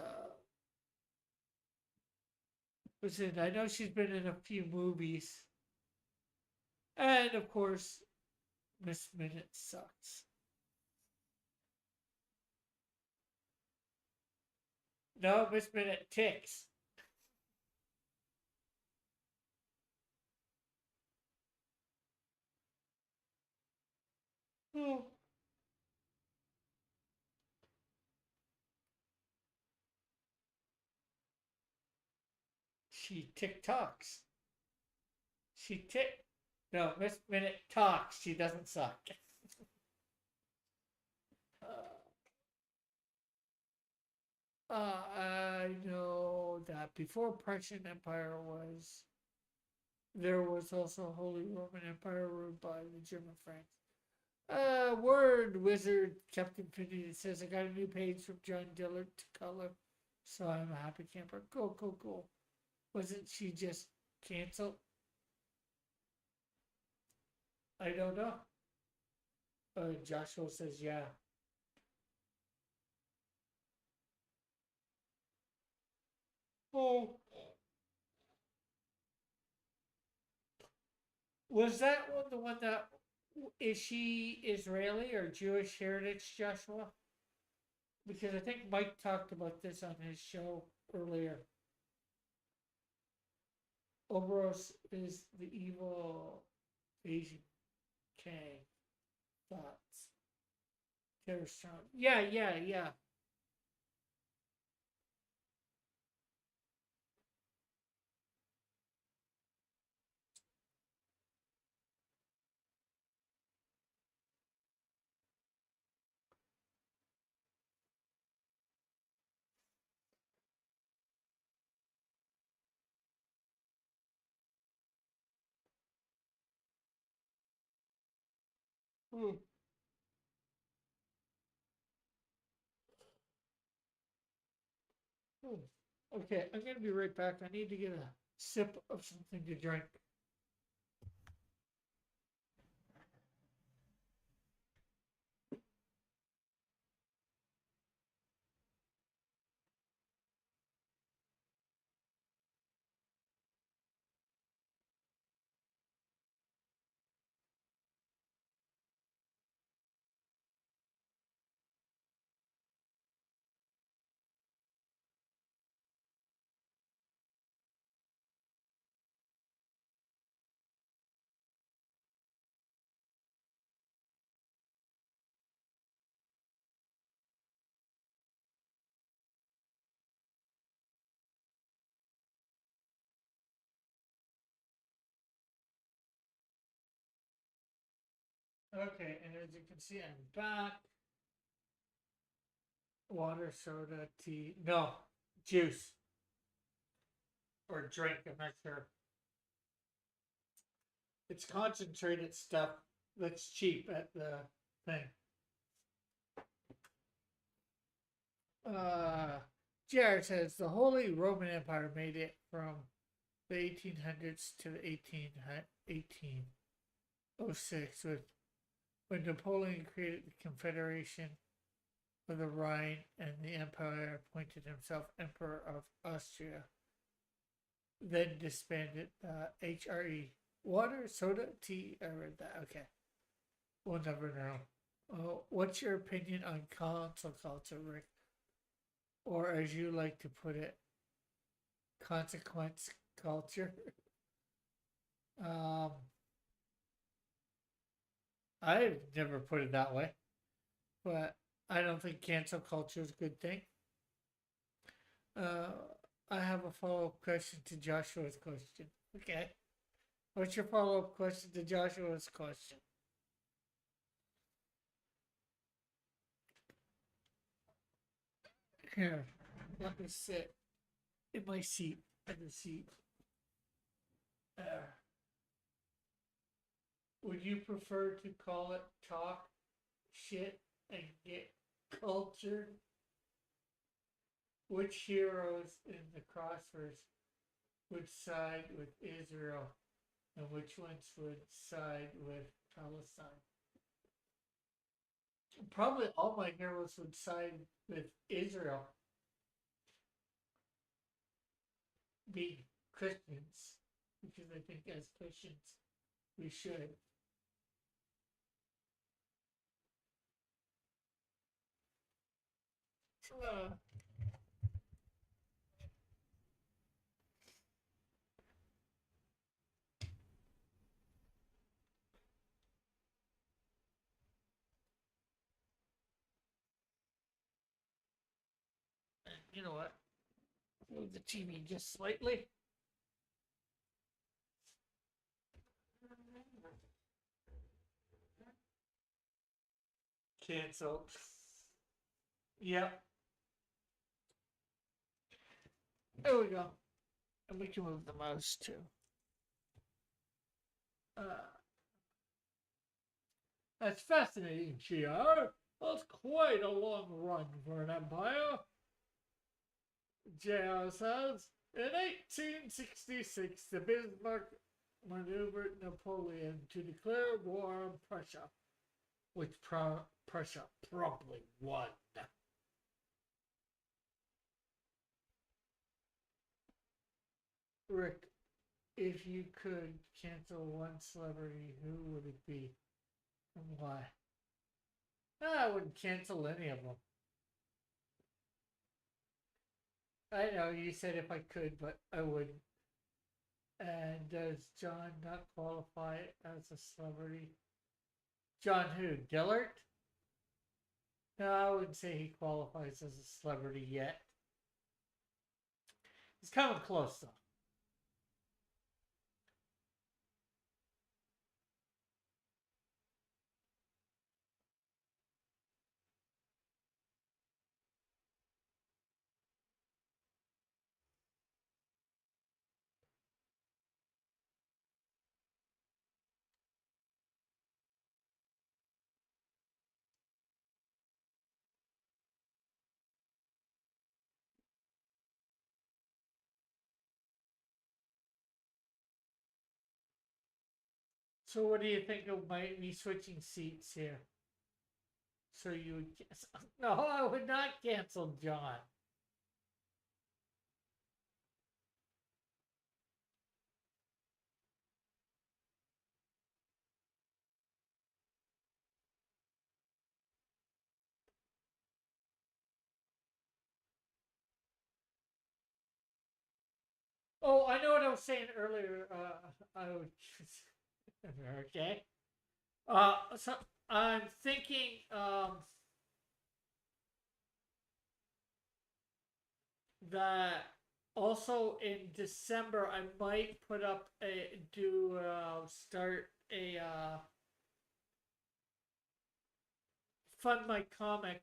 [SPEAKER 1] was in. I know she's been in a few movies, and of course, Miss Minute sucks. No, Miss Minute ticks. Oh, she tick tocks. She tick. No, Miss Minute talks. She doesn't suck. I know that before Prussian Empire was, there was also Holy Roman Empire ruled by the German Franks. Word wizard Captain Finity says I got a new page from John Dillard to color, so I'm a happy camper. Cool, cool, cool. Wasn't she just canceled? I don't know. Joshua says yeah. Oh, was that one the one that is she Israeli or Jewish heritage, Joshua? Because I think Mike talked about this on his show earlier. Oberos is the evil Asian king. Thoughts? Terror strong. Yeah, yeah, yeah. Hmm. Hmm. Okay, I'm gonna be right back. I need to get a sip of something to drink. Okay, and as you can see, I'm back. Water, soda, tea. No, juice or drink. I'm not sure. It's concentrated stuff that's cheap at the thing. Uh, Jared says the Holy Roman Empire made it from the 1800s to the 1806 with when Napoleon created the Confederation of the Rhine and the Empire appointed himself Emperor of Austria. Then disbanded HRE. Water, soda, tea. I read that. Okay. We'll never know. What's your opinion on cancel culture, Rick? Or as you like to put it, consequence culture? um, I've never put it that way, but I don't think cancel culture is a good thing. Uh, I have a follow up question to Joshua's question. Okay. What's your follow up question to Joshua's question? Here, let me sit in my seat. In the seat. Uh, would you prefer to call it talk shit and get cultured? Which heroes in the crossverse would side with Israel and which ones would side with Palestine? Probably all my heroes would side with Israel, being Christians, because I think as Christians we should. Uh, you know what? Move the TV just slightly. Cancel. Yep. There we go. And we can move the mouse too. Uh, that's fascinating, GR. That's quite a long run for an empire. JR says, in 1866, the Bismarck maneuvered Napoleon to declare war on Prussia, which Prussia promptly won. Rick, if you could cancel one celebrity, who would it be and why? I wouldn't cancel any of them. I know you said if I could, but I wouldn't. And does John not qualify as a celebrity? John who? Dillard? No, I wouldn't say he qualifies as a celebrity yet. He's coming close though. So what do you think of me switching seats here? So you would cancel? No, I would not cancel John. Oh, I know what I was saying earlier. I would. Okay. So I'm thinking that also in December I might put up a start a fund my comic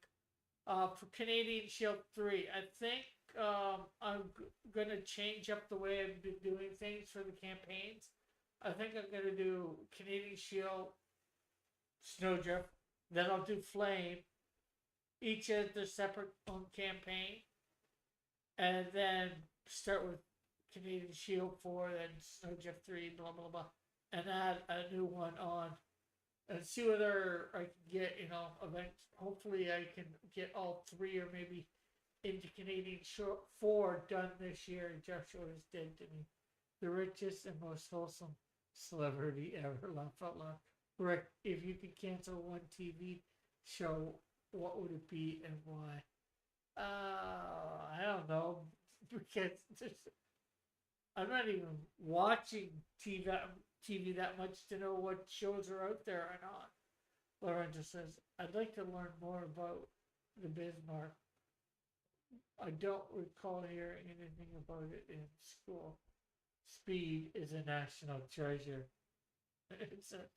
[SPEAKER 1] for Canadian Shield 3. I think I'm gonna change up the way I've been doing things for the campaigns. I think I'm gonna do Canadian Shield, Snowdrift, then I'll do Flame. Each has their separate own campaign, and then start with Canadian Shield 4, then Snowdrift 3, blah blah blah, and add a new one on and see whether I can get, events. Hopefully, I can get all three or maybe into Canadian Short 4 done this year. Joshua is dead to me. The richest and most wholesome celebrity ever. Laugh out loud. Rick, if you could cancel one TV show, what would it be and why? I don't know, because I'm not even watching TV that much to know what shows are out there or not. Lorenzo says, I'd like to learn more about the Bismarck. I don't recall hearing anything about it in school. Speed is a national treasure. It's a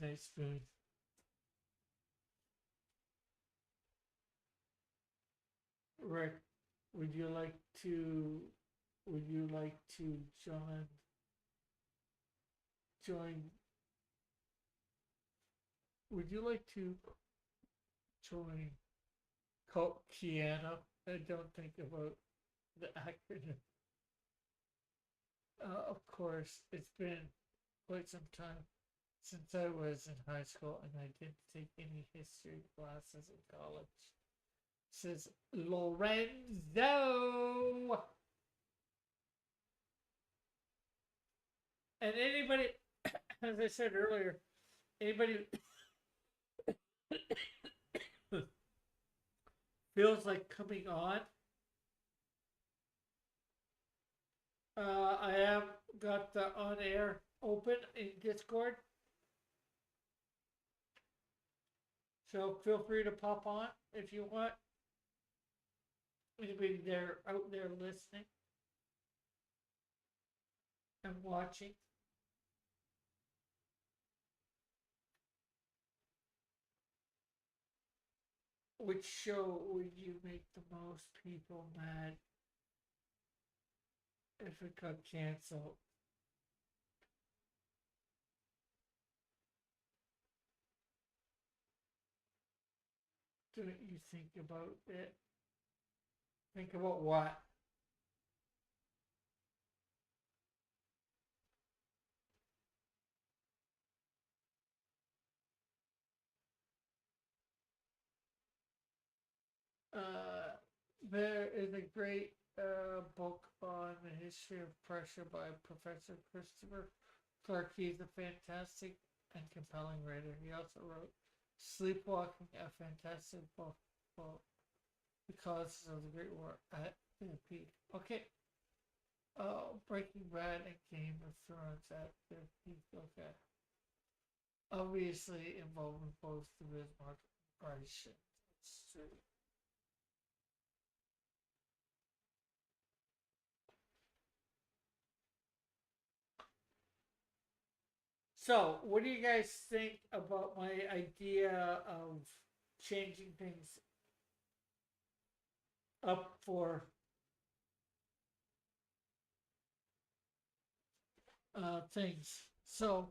[SPEAKER 1] nice spoon. Rick, would you like to would you like to join would you like to join Kiana? I don't think about the acronym. Of course, it's been quite some time since I was in high school and I didn't take any history classes in college. Says Lorenzo. And anybody, as I said earlier, anybody feels like coming on, I have got the on air open in Discord. So feel free to pop on if you want. Anybody there out there listening and watching. Which show would you make the most people mad if it got canceled? Don't you think about it? Think about what? There is a great book on the history of pressure by Professor Christopher Clark. He's a fantastic and compelling writer. He also wrote Sleepwalking, a fantastic book about the causes of the Great War at the peak. Okay. Breaking Bad and Game of Thrones at their peak. Okay. Obviously involving both the Bismarck and Bryson. That's true. So, what do you guys think about my idea of changing things up for things? So,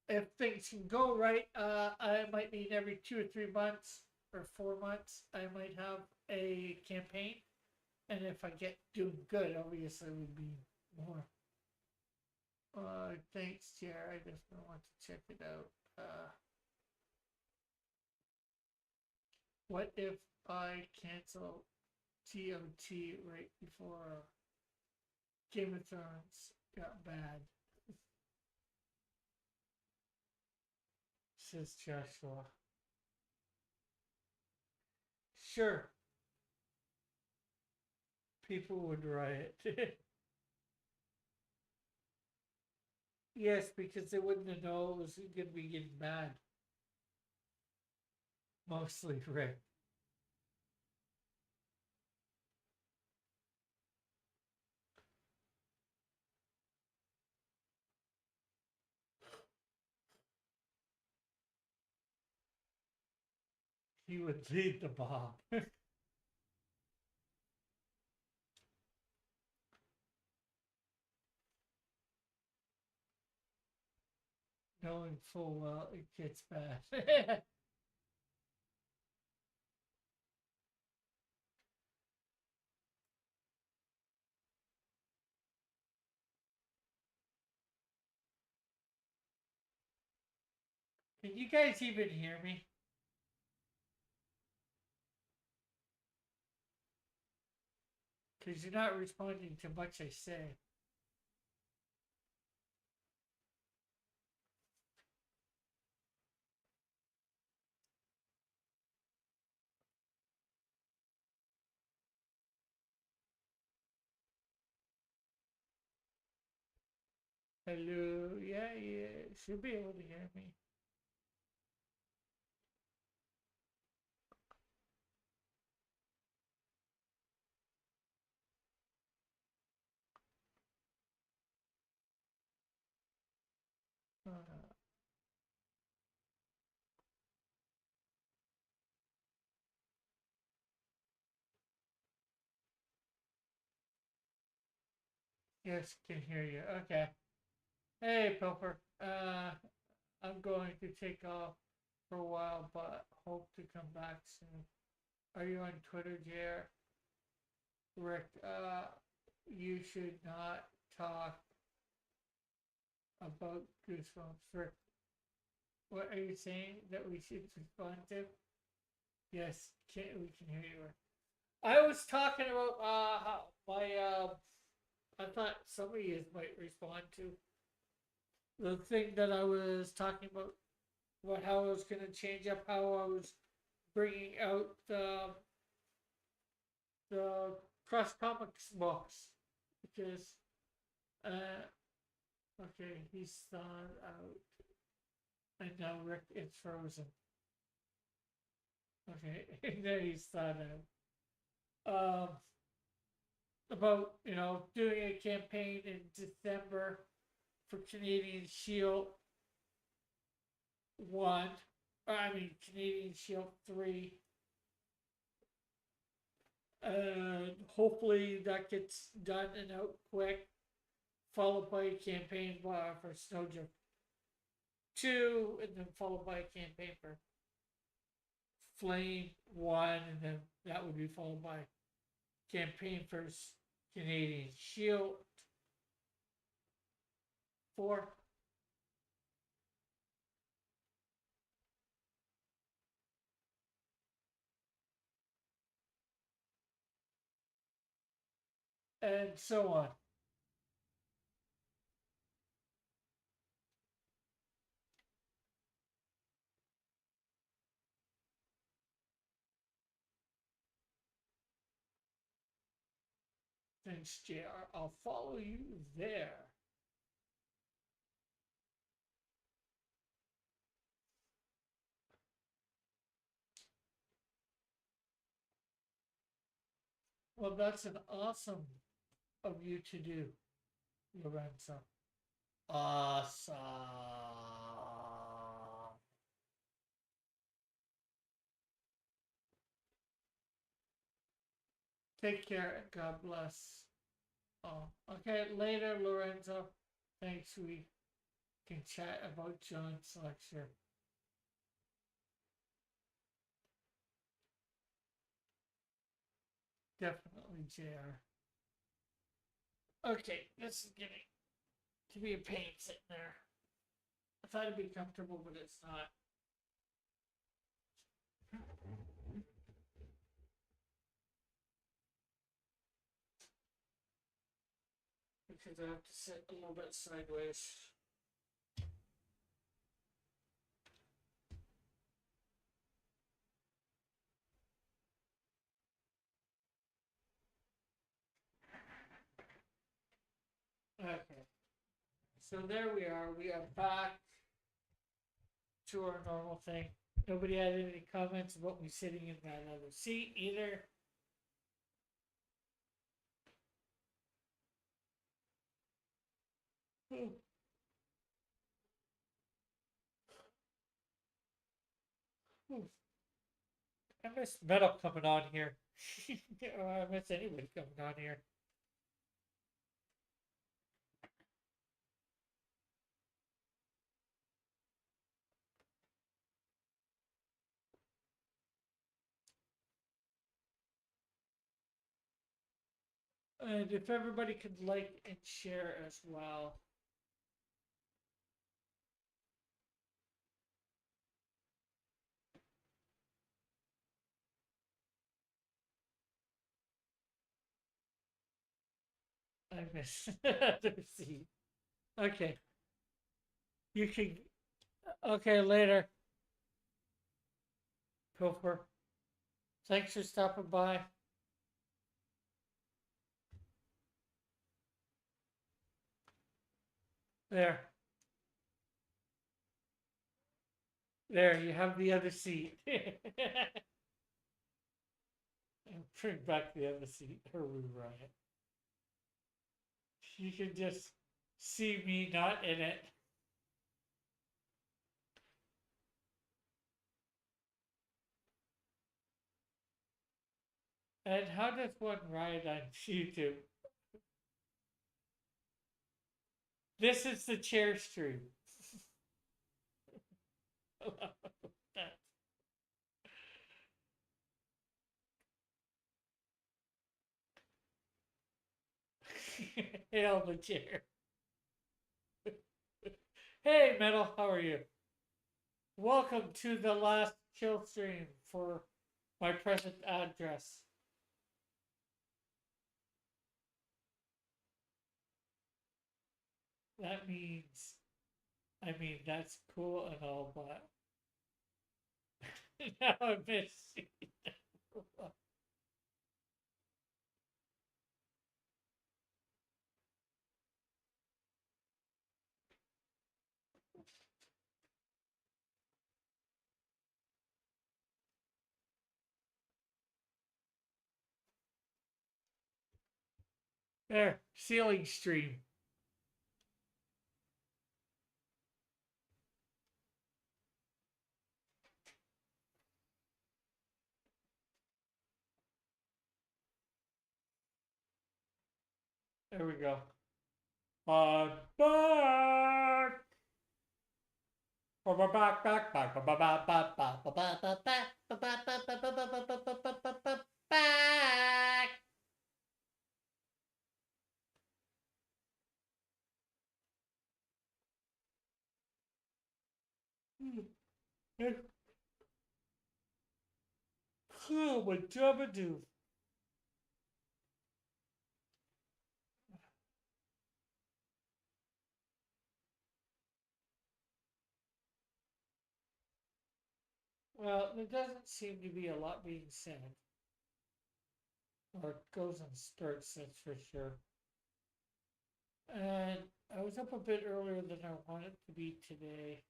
[SPEAKER 1] if things can go right, I might mean every 2 or 3 months or 4 months, I might have a campaign. And if I get doing good, obviously, it would be more. Thanks, Jer. I just want to check it out. What if I cancel TOT right before Game of Thrones got bad? Says Joshua. Sure, people would riot. Yes, because they wouldn't have known it was going to be getting bad. Mostly, Rick. He would lead the mob. Knowing full well it gets bad. Can you guys even hear me? Because you're not responding to much I say. Hello. Yeah, yeah. Should be able to hear me. Uh, yes, can hear you. Okay. Hey, Pilfer. I'm going to take off for a while, but hope to come back soon. Are you on Twitter, JR? Rick, you should not talk about Goosebumps. Rick, what are you saying that we should respond to? Yes, we can hear you. I was talking about how my I thought somebody might respond to the thing that I was talking about how I was going to change up how I was bringing out the cross comics books because okay, he's thawed out and now Rick is frozen. Okay, and then he's thawed out. About doing a campaign in December for Canadian Shield 1, I mean Canadian Shield 3. And hopefully that gets done and out quick, followed by a campaign for Snowdrift 2, and then followed by a campaign for Flame 1, and then that would be followed by campaign for Canadian Shield 4. And so on. Thanks, JR. I'll follow you there. Well, that's an awesome of you to do, Lorenzo. Awesome. Take care and God bless. Oh, okay. Later, Lorenzo. Thanks. We can chat about John's lecture. Definitely, JR. Okay, this is getting to be a pain sitting there. I thought it'd be comfortable, but it's not. Because I have to sit a little bit sideways. Okay. So there we are. We are back to our normal thing. Nobody had any comments about me sitting in that other seat either. I miss Metal coming on here. I miss anybody coming on here. And if everybody could like and share as well. I miss the seat. Okay. You can. Okay, later. Pilfer. Thanks for stopping by. There. There, you have the other seat. And bring back the other seat, or rewrite it. You can just see me not in it. And how does one ride on YouTube? This is the chair stream. Hail the chair. Hey, Metal, how are you? Welcome to the last chill stream for my present address. That means, I mean, that's cool and all, but now I miss you. There, ceiling stream. There we go. I'm back. Back. Oh, what do I do? Well, there doesn't seem to be a lot being said. Or it goes in spurts, that's for sure. And I was up a bit earlier than I wanted to be today.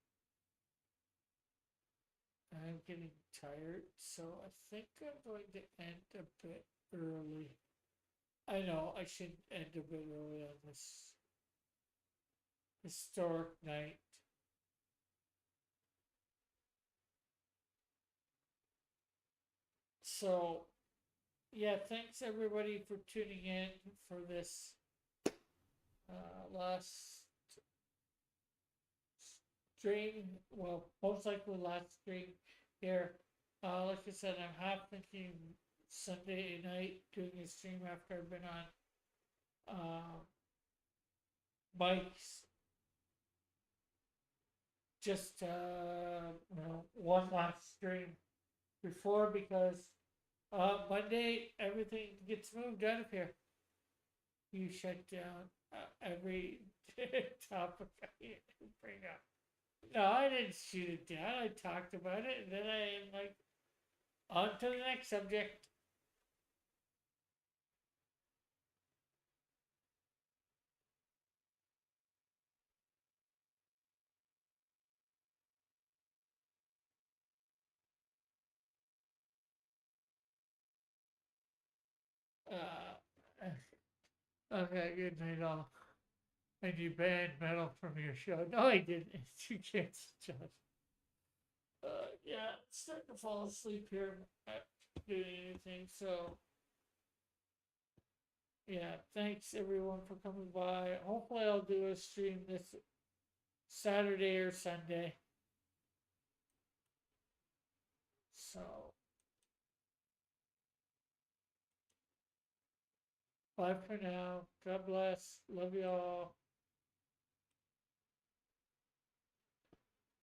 [SPEAKER 1] I'm getting tired, so I think I'm going to end a bit early. I know I should end a bit early on this historic night. So, yeah, thanks everybody for tuning in for this last stream. Well, most likely last stream here. Like I said, I'm half thinking Sunday night doing a stream after I've been on Mike's. Just one last stream before because Monday everything gets moved out of here. You shut down every topic I bring up. No, I didn't shoot it down. I talked about it, and then I am like, on to the next subject. Okay, good night all. And you banned Metal from your show. No, I didn't. You can't judge. Yeah, it's starting to fall asleep here. Not doing anything, so yeah, thanks everyone for coming by. Hopefully, I'll do a stream this Saturday or Sunday. So, bye for now. God bless. Love you all.